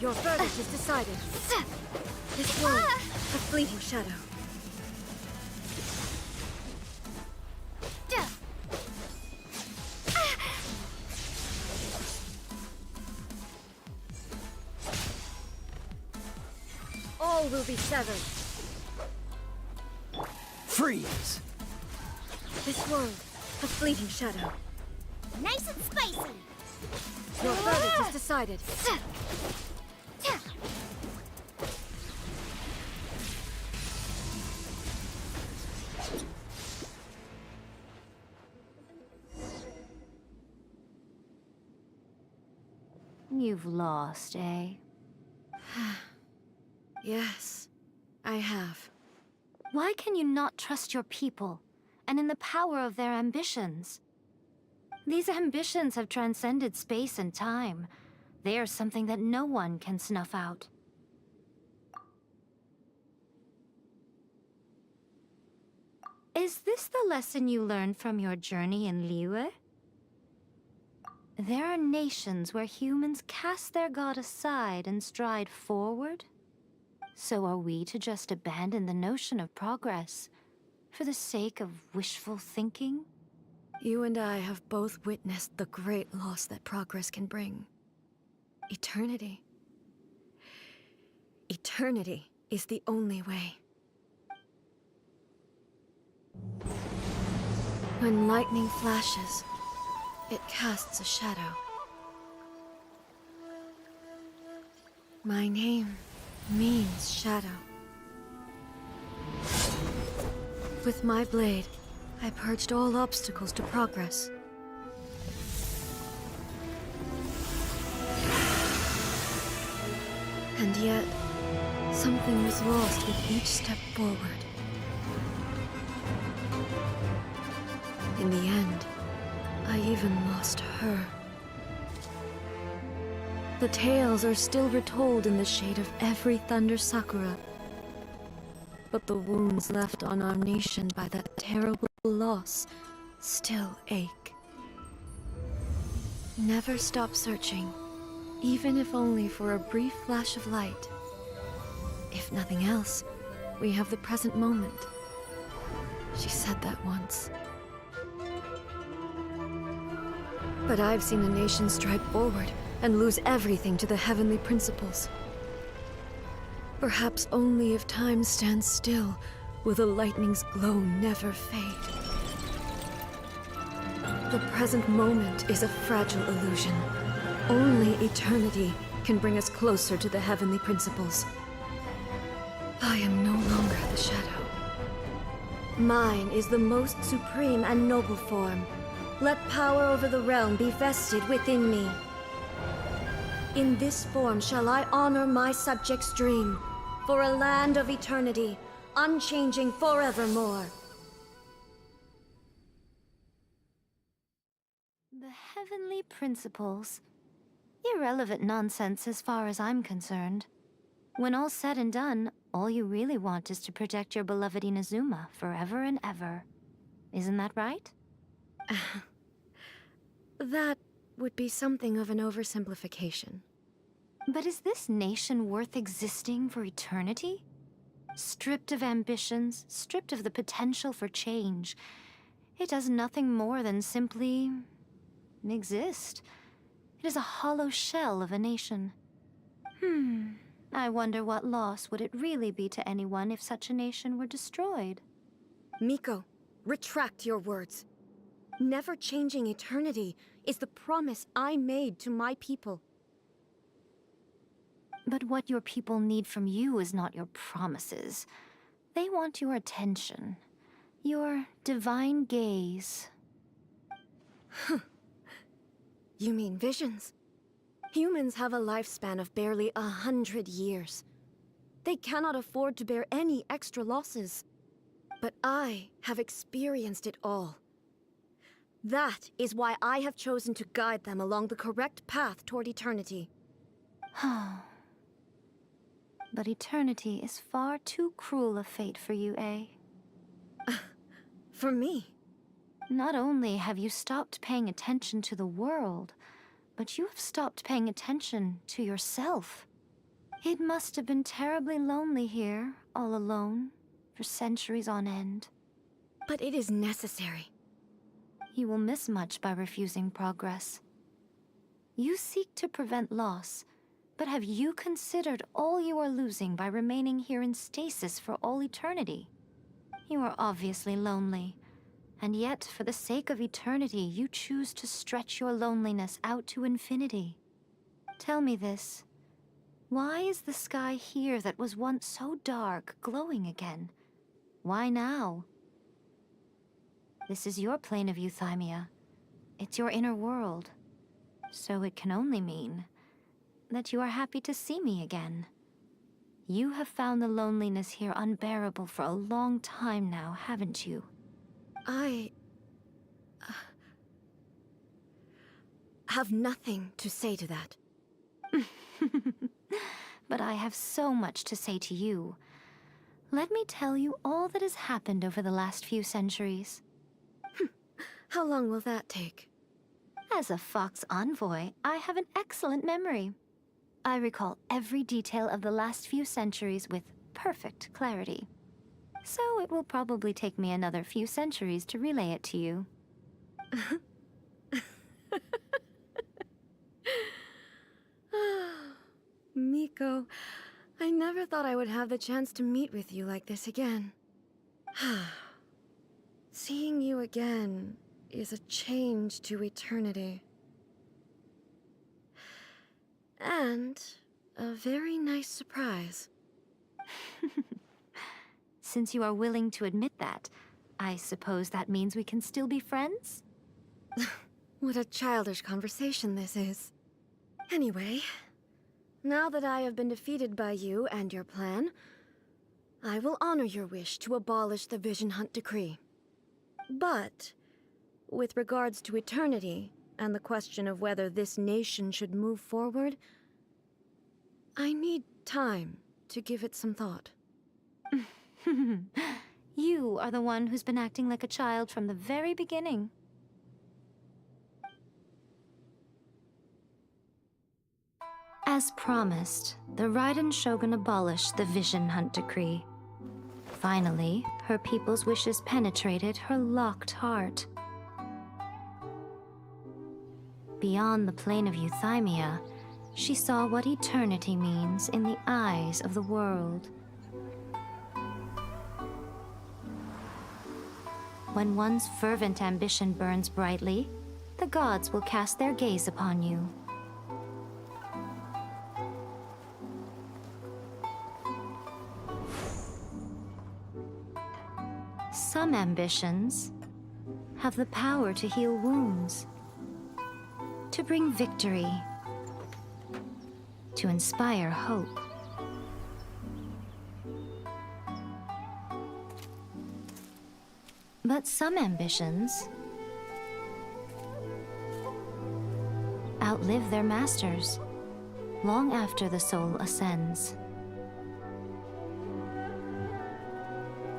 Your verdict is decided. This world, a fleeting shadow. all will be severed. Freeze! This world, a fleeting shadow. Nice and spicy. Your verdict is decided. You've lost, eh? Yes, I have. Why can you not trust your people, and in the power of their ambitions? These ambitions have transcended space and time. They are something that no one can snuff out. Is this the lesson you learned from your journey in Liyue? There are nations where humans cast their god aside and stride forward. So are we to just abandon the notion of progress for the sake of wishful thinking? You and I have both witnessed the great loss that progress can bring. Eternity. Eternity is the only way. When lightning flashes, it casts a shadow. My name means shadow. With my blade, I purged all obstacles to progress. And yet, something was lost with each step forward. In the end, I even lost her. The tales are still retold in the shade of every Thunder Sakura. But the wounds left on our nation by that terrible loss still ache. Never stop searching, even if only for a brief flash of light. If nothing else, we have the present moment. She said that once. But I've seen a nation stride forward and lose everything to the heavenly principles. Perhaps only if time stands still will the lightning's glow never fade. The present moment is a fragile illusion. Only eternity can bring us closer to the heavenly principles. I am no longer the shadow. Mine is the most supreme and noble form. Let power over the realm be vested within me. In this form shall I honor my subjects' dream, for a land of eternity, unchanging forevermore. The heavenly principles. Irrelevant nonsense as far as I'm concerned. When all's said and done, all you really want is to protect your beloved Inazuma forever and ever. Isn't that right? That would be something of an oversimplification. But is this nation worth existing for eternity? Stripped of ambitions, stripped of the potential for change, it does nothing more than simply exist. It is a hollow shell of a nation. I wonder what loss would it really be to anyone if such a nation were destroyed? Miko, retract your words. Never changing eternity is the promise I made to my people. But what your people need from you is not your promises. They want your attention. Your divine gaze. You mean visions? Humans have a lifespan of barely 100 years. They cannot afford to bear any extra losses. But I have experienced it all. That is why I have chosen to guide them along the correct path toward eternity. But eternity is far too cruel a fate for you, eh? For me? Not only have you stopped paying attention to the world, but you have stopped paying attention to yourself. It must have been terribly lonely here, all alone, for centuries on end. But it is necessary. You will miss much by refusing progress. You seek to prevent loss, But have you considered all you are losing by remaining here in stasis for all eternity? You are obviously lonely, and yet, for the sake of eternity, you choose to stretch your loneliness out to infinity. Tell me this. Why is the sky here that was once so dark glowing again? Why now? This is your plane of euthymia. It's your inner world. So it can only mean that you are happy to see me again. You have found the loneliness here unbearable for a long time now, haven't you? I have nothing to say to that. But I have so much to say to you. Let me tell you all that has happened over the last few centuries. How long will that take? As a Fox envoy, I have an excellent memory. I recall every detail of the last few centuries with perfect clarity. So it will probably take me another few centuries to relay it to you. Miko, I never thought I would have the chance to meet with you like this again. Seeing you again is a change to eternity. And a very nice surprise. Since you are willing to admit that, I suppose that means we can still be friends? What a childish conversation this is. Anyway, now that I have been defeated by you and your plan, I will honor your wish to abolish the Vision Hunt Decree. But, with regards to eternity, and the question of whether this nation should move forward, I need time to give it some thought. You are the one who's been acting like a child from the very beginning. As promised, the Raiden Shogun abolished the Vision Hunt Decree. Finally, her people's wishes penetrated her locked heart. Beyond the plane of euthymia, she saw what eternity means in the eyes of the world. When one's fervent ambition burns brightly, the gods will cast their gaze upon you. Some ambitions have the power to heal wounds, to bring victory, to inspire hope. But some ambitions outlive their masters long after the soul ascends.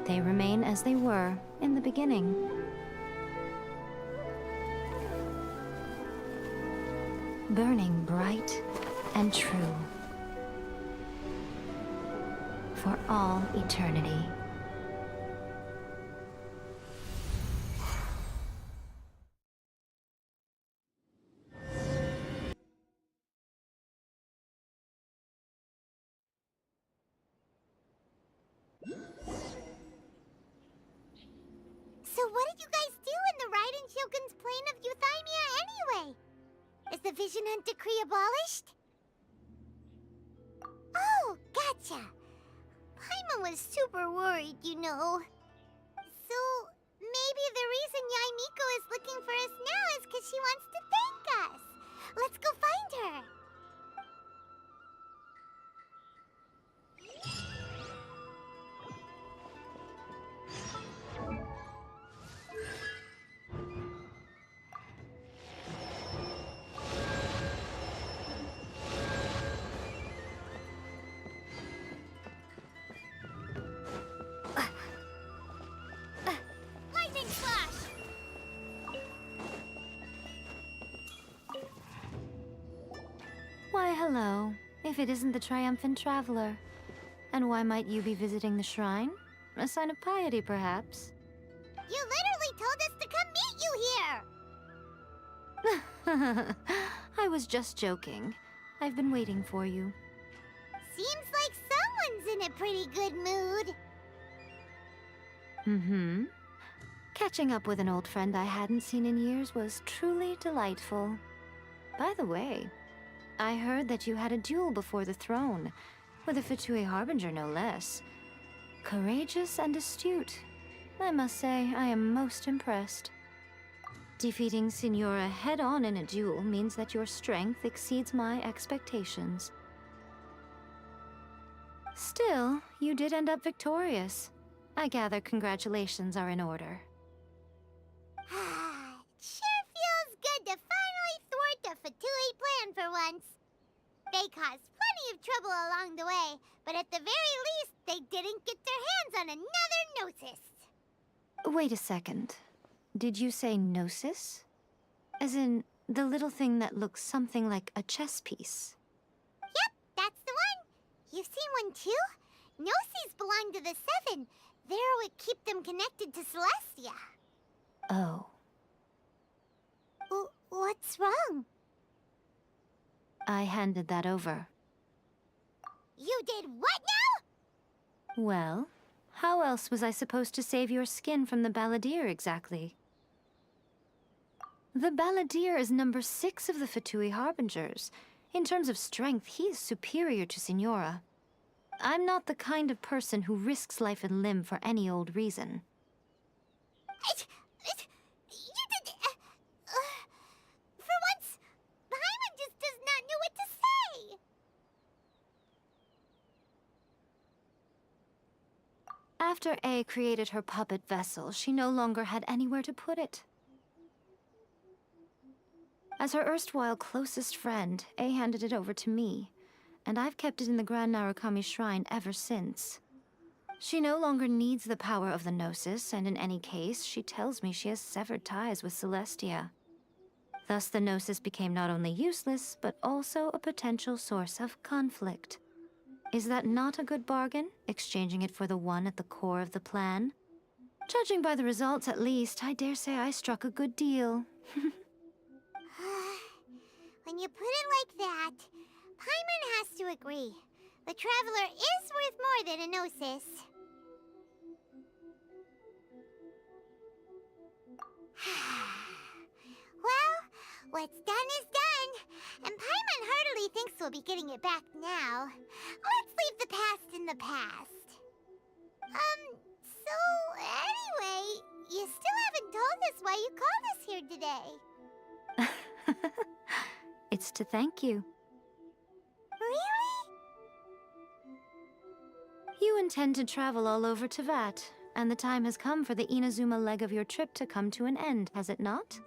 They remain as they were in the beginning. Burning bright and true for all eternity. So what did you guys do in the Raiden Shogun's plane of euthymia anyway? Is the Vision Hunt Decree abolished? Oh, gotcha. Paimon was super worried, you know. So, maybe the reason Yai Miko is looking for us now is because she wants to thank us. Let's go find her. Lightning slash! Why, hello, if it isn't the triumphant traveler. And why might you be visiting the shrine? A sign of piety, perhaps? You literally told us to come meet you here! I was just joking. I've been waiting for you. Seems like someone's in a pretty good mood. Mm-hmm. Catching up with an old friend I hadn't seen in years was truly delightful. By the way, I heard that you had a duel before the throne, with a Fatui Harbinger no less. Courageous and astute. I must say, I am most impressed. Defeating Signora head-on in a duel means that your strength exceeds my expectations. Still, you did end up victorious. I gather congratulations are in order. Sure feels good to finally thwart the Fatui plan for once. They caused plenty of trouble along the way, but at the very least, they didn't get their hands on another Gnosis. Wait a second. Did you say Gnosis? As in, the little thing that looks something like a chess piece? Yep, that's the one. You've seen one too? Gnosis belong to the Seven. They're what keep them connected to Celestia. Oh. What's wrong? I handed that over. You did what now? Well, how else was I supposed to save your skin from the Balladeer exactly? The Balladeer is number 6 of the Fatui Harbingers. In terms of strength, he is superior to Signora. I'm not the kind of person who risks life and limb for any old reason. You did... for once, Paimon just does not know what to say. After A created her puppet vessel, she no longer had anywhere to put it. As her erstwhile closest friend, A handed it over to me, and I've kept it in the Grand Narukami Shrine ever since. She no longer needs the power of the Gnosis, and in any case, she tells me she has severed ties with Celestia. Thus, the Gnosis became not only useless, but also a potential source of conflict. Is that not a good bargain, exchanging it for the one at the core of the plan? Judging by the results, at least, I dare say I struck a good deal. When you put it like that, Paimon has to agree. The Traveler is worth more than a Gnosis. Well, what's done is done, and Paimon heartily thinks we'll be getting it back now. Let's leave the past in the past. So anyway, you still haven't told us why you called us here today. It's to thank you. Really? You intend to travel all over Teyvat, and the time has come for the Inazuma leg of your trip to come to an end, has it not?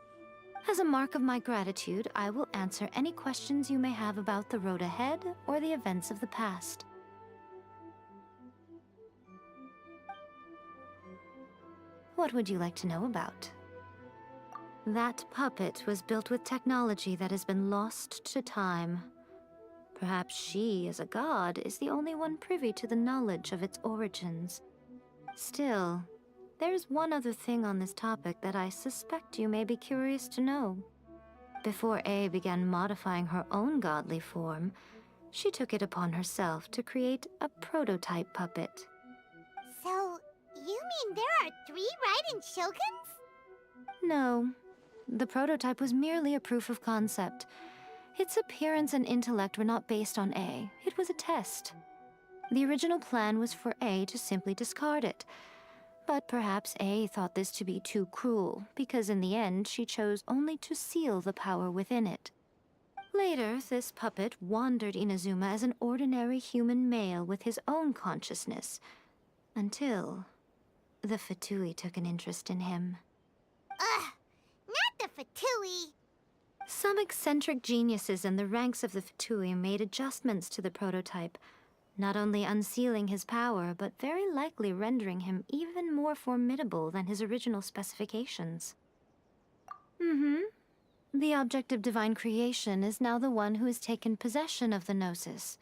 As a mark of my gratitude, I will answer any questions you may have about the road ahead or the events of the past. What would you like to know about? That puppet was built with technology that has been lost to time. Perhaps she, as a god, is the only one privy to the knowledge of its origins. Still, there's one other thing on this topic that I suspect you may be curious to know. Before A began modifying her own godly form, she took it upon herself to create a prototype puppet. So, you mean there are 3 Raiden Shoguns? No. The prototype was merely a proof of concept. Its appearance and intellect were not based on A. It was a test. The original plan was for A to simply discard it. But perhaps A thought this to be too cruel, because in the end she chose only to seal the power within it. Later, this puppet wandered Inazuma as an ordinary human male with his own consciousness, until the Fatui took an interest in him. Ugh! Not the Fatui! Some eccentric geniuses in the ranks of the Fatui made adjustments to the prototype, not only unsealing his power, but very likely rendering him even more formidable than his original specifications. The object of divine creation is now the one who has taken possession of the Gnosis,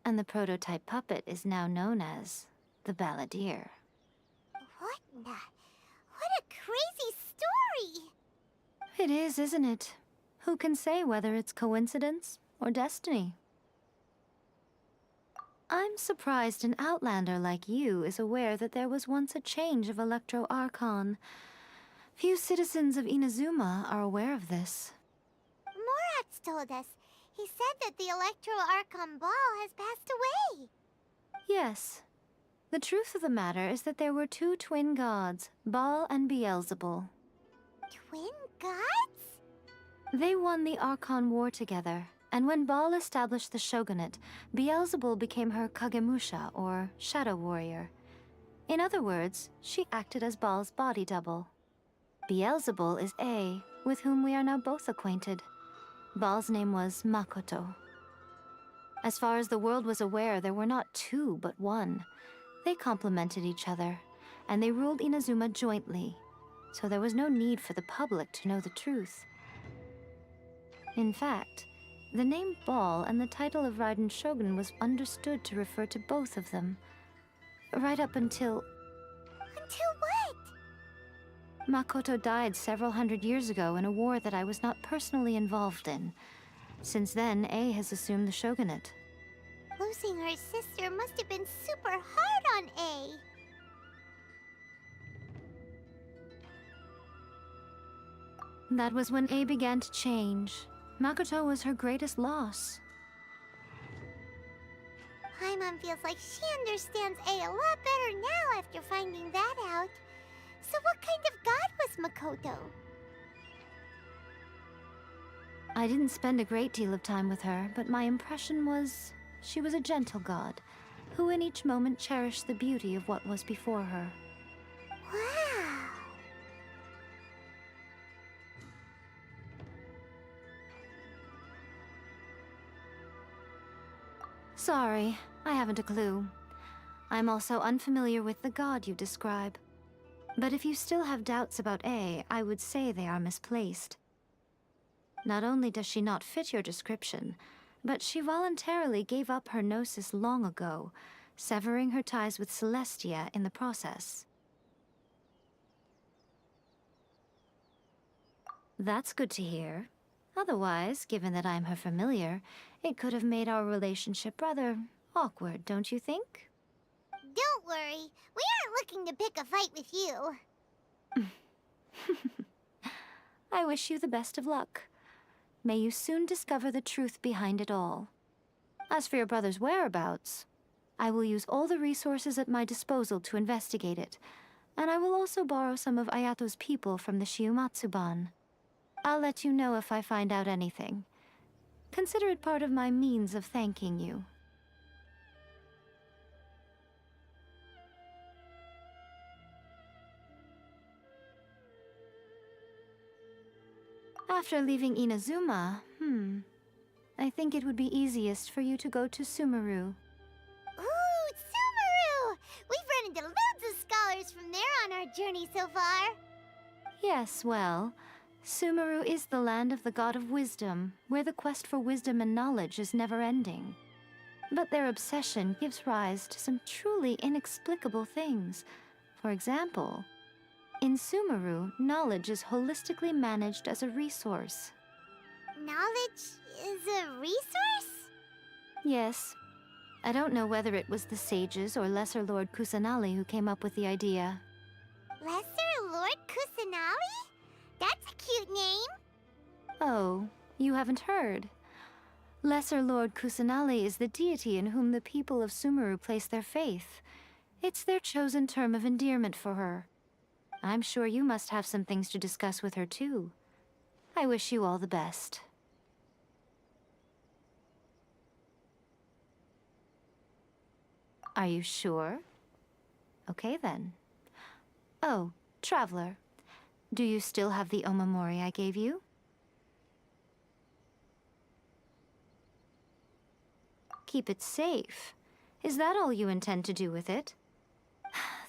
and the prototype puppet is now known as the Balladeer. What a crazy story! It is, isn't it? Who can say whether it's coincidence or destiny. I'm surprised an outlander like you is aware that there was once a change of Electro Archon. Few citizens of Inazuma are aware of this. Morat's told us. He said that the Electro Archon Ball has passed away. Yes. The truth of the matter is that there were two twin gods, Baal and Beelzebul. Twin gods? They won the Archon War together, and when Baal established the shogunate, Beelzebul became her Kagemusha, or shadow warrior. In other words, she acted as Baal's body double. Beelzebul is A, with whom we are now both acquainted. Baal's name was Makoto. As far as the world was aware, there were not two, but one. They complemented each other, and they ruled Inazuma jointly, so there was no need for the public to know the truth. In fact, the name Baal and the title of Raiden Shogun was understood to refer to both of them. Right up until... Until what? Makoto died several hundred years ago in a war that I was not personally involved in. Since then, A has assumed the shogunate. Losing her sister must have been super hard on A. That was when A began to change. Makoto was her greatest loss. Paimon feels like she understands A a lot better now after finding that out. So what kind of god was Makoto? I didn't spend a great deal of time with her, but my impression was she was a gentle god, who in each moment cherished the beauty of what was before her. Wow! Sorry, I haven't a clue. I'm also unfamiliar with the god you describe. But if you still have doubts about A, I would say they are misplaced. Not only does she not fit your description, but she voluntarily gave up her gnosis long ago, severing her ties with Celestia in the process. That's good to hear. Otherwise, given that I'm her familiar, it could have made our relationship rather awkward, don't you think? Don't worry, we aren't looking to pick a fight with you. I wish you the best of luck. May you soon discover the truth behind it all. As for your brother's whereabouts, I will use all the resources at my disposal to investigate it, and I will also borrow some of Ayato's people from the Shiumatsuban. I'll let you know if I find out anything. Consider it part of my means of thanking you. After leaving Inazuma, I think it would be easiest for you to go to Sumeru. Ooh, Sumeru! We've run into loads of scholars from there on our journey so far. Yes, well, Sumeru is the land of the god of wisdom, where the quest for wisdom and knowledge is never-ending. But their obsession gives rise to some truly inexplicable things. For example, in Sumeru, knowledge is holistically managed as a resource. Knowledge is a resource? Yes. I don't know whether it was the sages or Lesser Lord Kusanali who came up with the idea. Lesser Lord Kusanali? That's a cute name. Oh, you haven't heard. Lesser Lord Kusanali is the deity in whom the people of Sumeru place their faith. It's their chosen term of endearment for her. I'm sure you must have some things to discuss with her, too. I wish you all the best. Are you sure? Okay, then. Oh, Traveler. Do you still have the omamori I gave you? Keep it safe. Is that all you intend to do with it?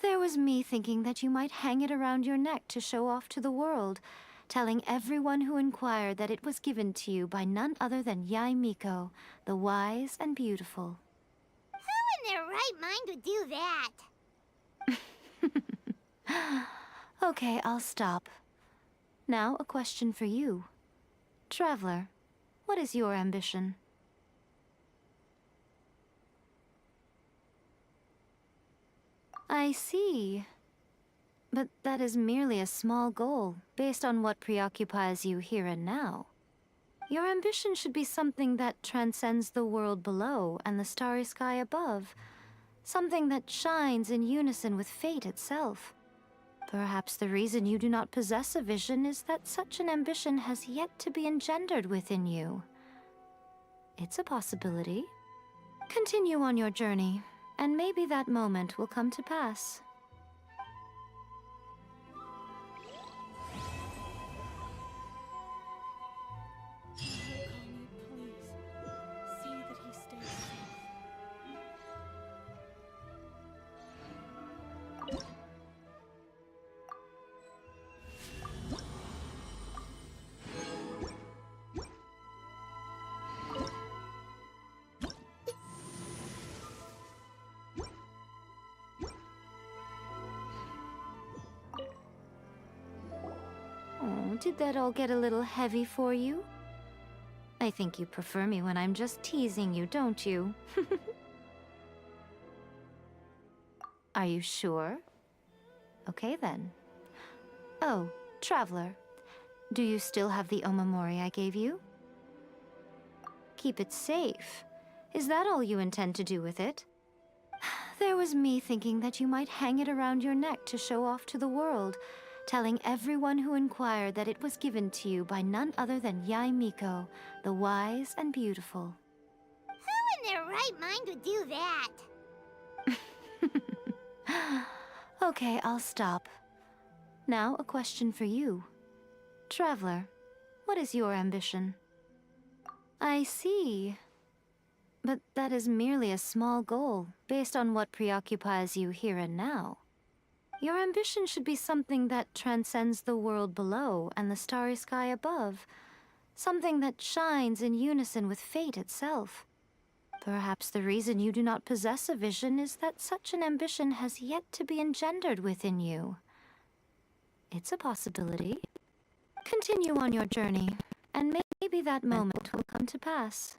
There was me thinking that you might hang it around your neck to show off to the world, telling everyone who inquired that it was given to you by none other than Yae Miko, the wise and beautiful. Who in their right mind would do that? Okay, I'll stop. Now, a question for you. Traveler, what is your ambition? I see. But that is merely a small goal, based on what preoccupies you here and now. Your ambition should be something that transcends the world below and the starry sky above. Something that shines in unison with fate itself. Perhaps the reason you do not possess a vision is that such an ambition has yet to be engendered within you. It's a possibility. Continue on your journey, and maybe that moment will come to pass. Oh, did that all get a little heavy for you? I think you prefer me when I'm just teasing you, don't you? Are you sure? Okay then. Oh, Traveler. Do you still have the omamori I gave you? Keep it safe. Is that all you intend to do with it? There was me thinking that you might hang it around your neck to show off to the world, telling everyone who inquired that it was given to you by none other than Yai Miko, the wise and beautiful. Who in their right mind would do that? Okay, I'll stop. Now, a question for you. Traveler, what is your ambition? I see. But that is merely a small goal, based on what preoccupies you here and now. Your ambition should be something that transcends the world below and the starry sky above. Something that shines in unison with fate itself. Perhaps the reason you do not possess a vision is that such an ambition has yet to be engendered within you. It's a possibility. Continue on your journey, and maybe that moment will come to pass.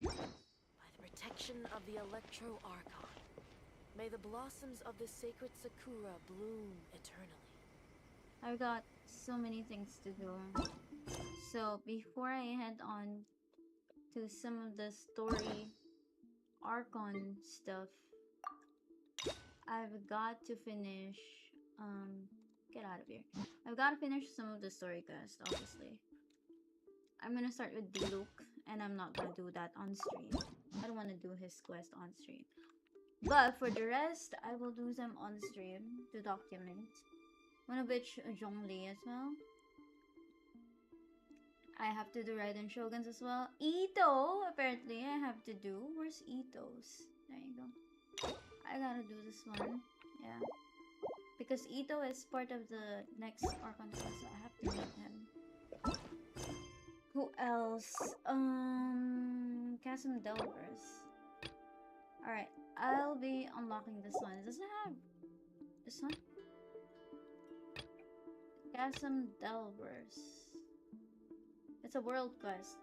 By the protection of the Electro Archon, may the blossoms of the sacred Sakura bloom eternally. I've got so many things to do. So before I head on to some of the story Archon stuff, I've got to finish get out of here. I've got to finish some of the story quests, obviously. I'm gonna start with Diluc, and I'm not gonna do that on stream. I don't want to do his quest on stream. But for the rest, I will do them on stream to document. One of which, Zhongli as well. I have to do Raiden Shoguns as well. Ito, apparently, I have to do. Where's Ito's? There you go. I gotta do this one. Yeah. Because Ito is part of the next Archon quest, so I have to meet him. Who else? Chasm Delvers. Alright, I'll be unlocking this one. Does it have this one? Chasm Delvers. It's a world quest.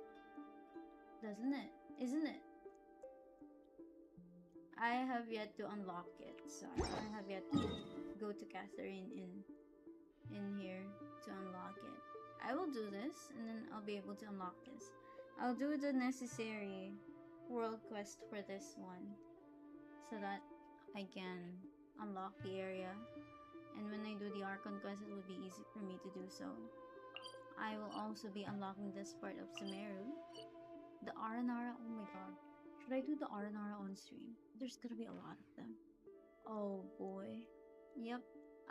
Doesn't it? Isn't it? I have yet to unlock it, so I have yet to go to Catherine in here to unlock it. I will do this, and then I'll be able to unlock this. I'll do the necessary world quest for this one, so that I can unlock the area. And when I do the Archon quest, it will be easy for me to do so. I will also be unlocking this part of Sumeru. The Aranara, oh my god. Should I do the Aranara on stream? There's gonna be a lot of them. Oh boy. Yep.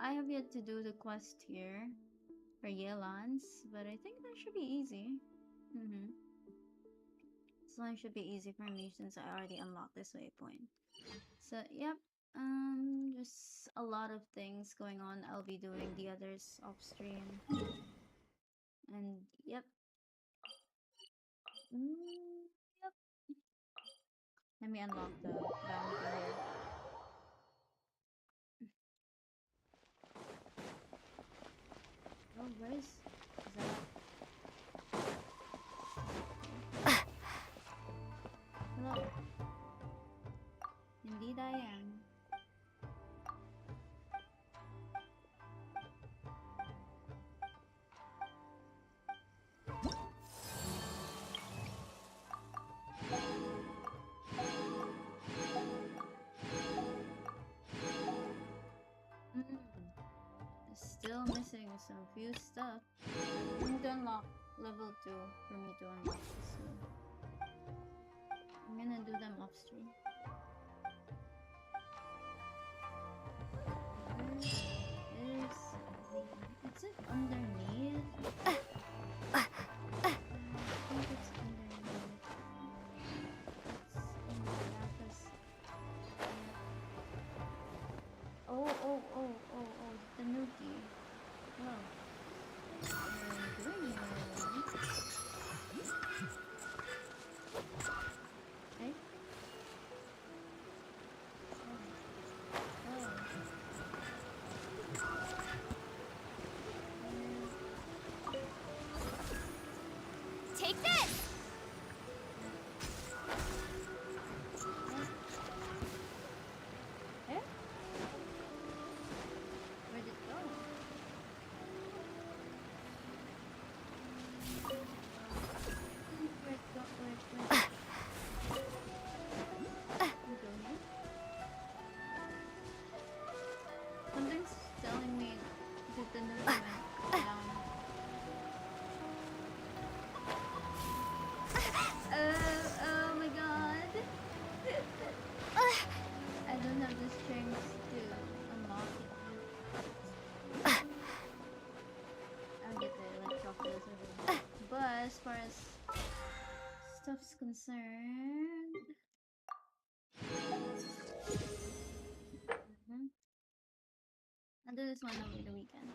I have yet to do the quest here for Yelans, but I think that should be easy. This one should be easy for me since I already unlocked this waypoint. So, yep. Just a lot of things going on. I'll be doing the others off stream. And, yep. Yep. Let me unlock the bounty here. Oh, where is that? Hello. Indeed I am. Still missing some few stuff. I need to unlock level 2 for me to unlock this soon. I'm gonna do them off stream. Where is the... Is it underneath? I think it's underneath. It's in the Lapis. Oh, the Tanuki. Well, what are you doing here? Hey? Take this! Eh? Where'd it go? Where'd it go? Something's telling me that the new went down. Oh my god. I don't have the strength to unlock it. I'll get the electroculus over there. But as far as stuff's concerned... I'll do this one over the weekend.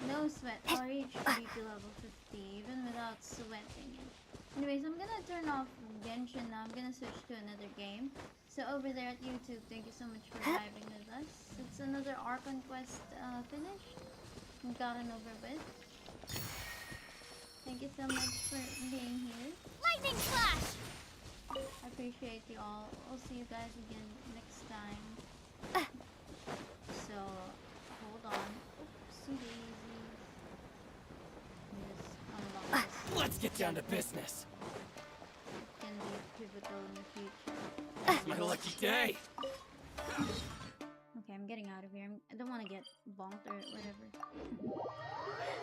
No sweat. I'll reach BP level 50 even without sweating it. Anyways, I'm gonna turn off Genshin now. I'm gonna switch to another game. So over there at YouTube, thank you so much for vibing with us. It's another Archon quest finished. We got it over with. Thank you so much for being here. Lightning flash! I appreciate you all. I'll see you guys again next time. So, hold on. Oopsie daisy. Just unlock this. Let's get down to business. It can be pivotal in the future. It's my lucky day. Okay, I'm getting out of here. I don't want to get bonked or whatever.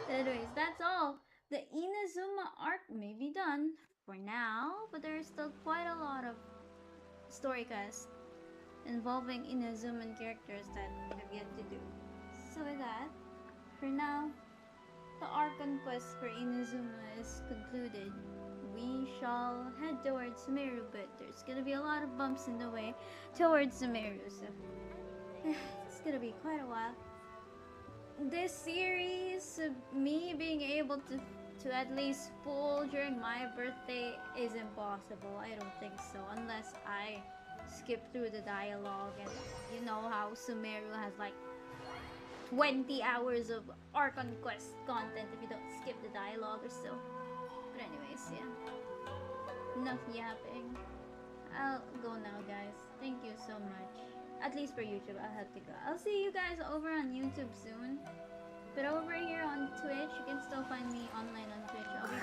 Anyways, that's all. The Inazuma arc may be done for now, but there is still quite a lot of story quests involving Inazuman characters that I've yet to do. So with that, for now, the Archon quest for Inazuma is concluded. We shall head towards Sumeru, but there's gonna be a lot of bumps in the way towards Sumeru, so it's gonna be quite a while. This series of me being able to at least pull during my birthday is impossible. I don't think so, unless I skip through the dialogue, and you know how Sumeru has like 20 hours of Archon quest content if you don't skip the dialogue or so. But anyways, yeah. Enough yapping. I'll go now, guys. Thank you so much. At least for YouTube, I'll have to go. I'll see you guys over on YouTube soon. But over here on Twitch, you can still find me online on Twitch. I'll be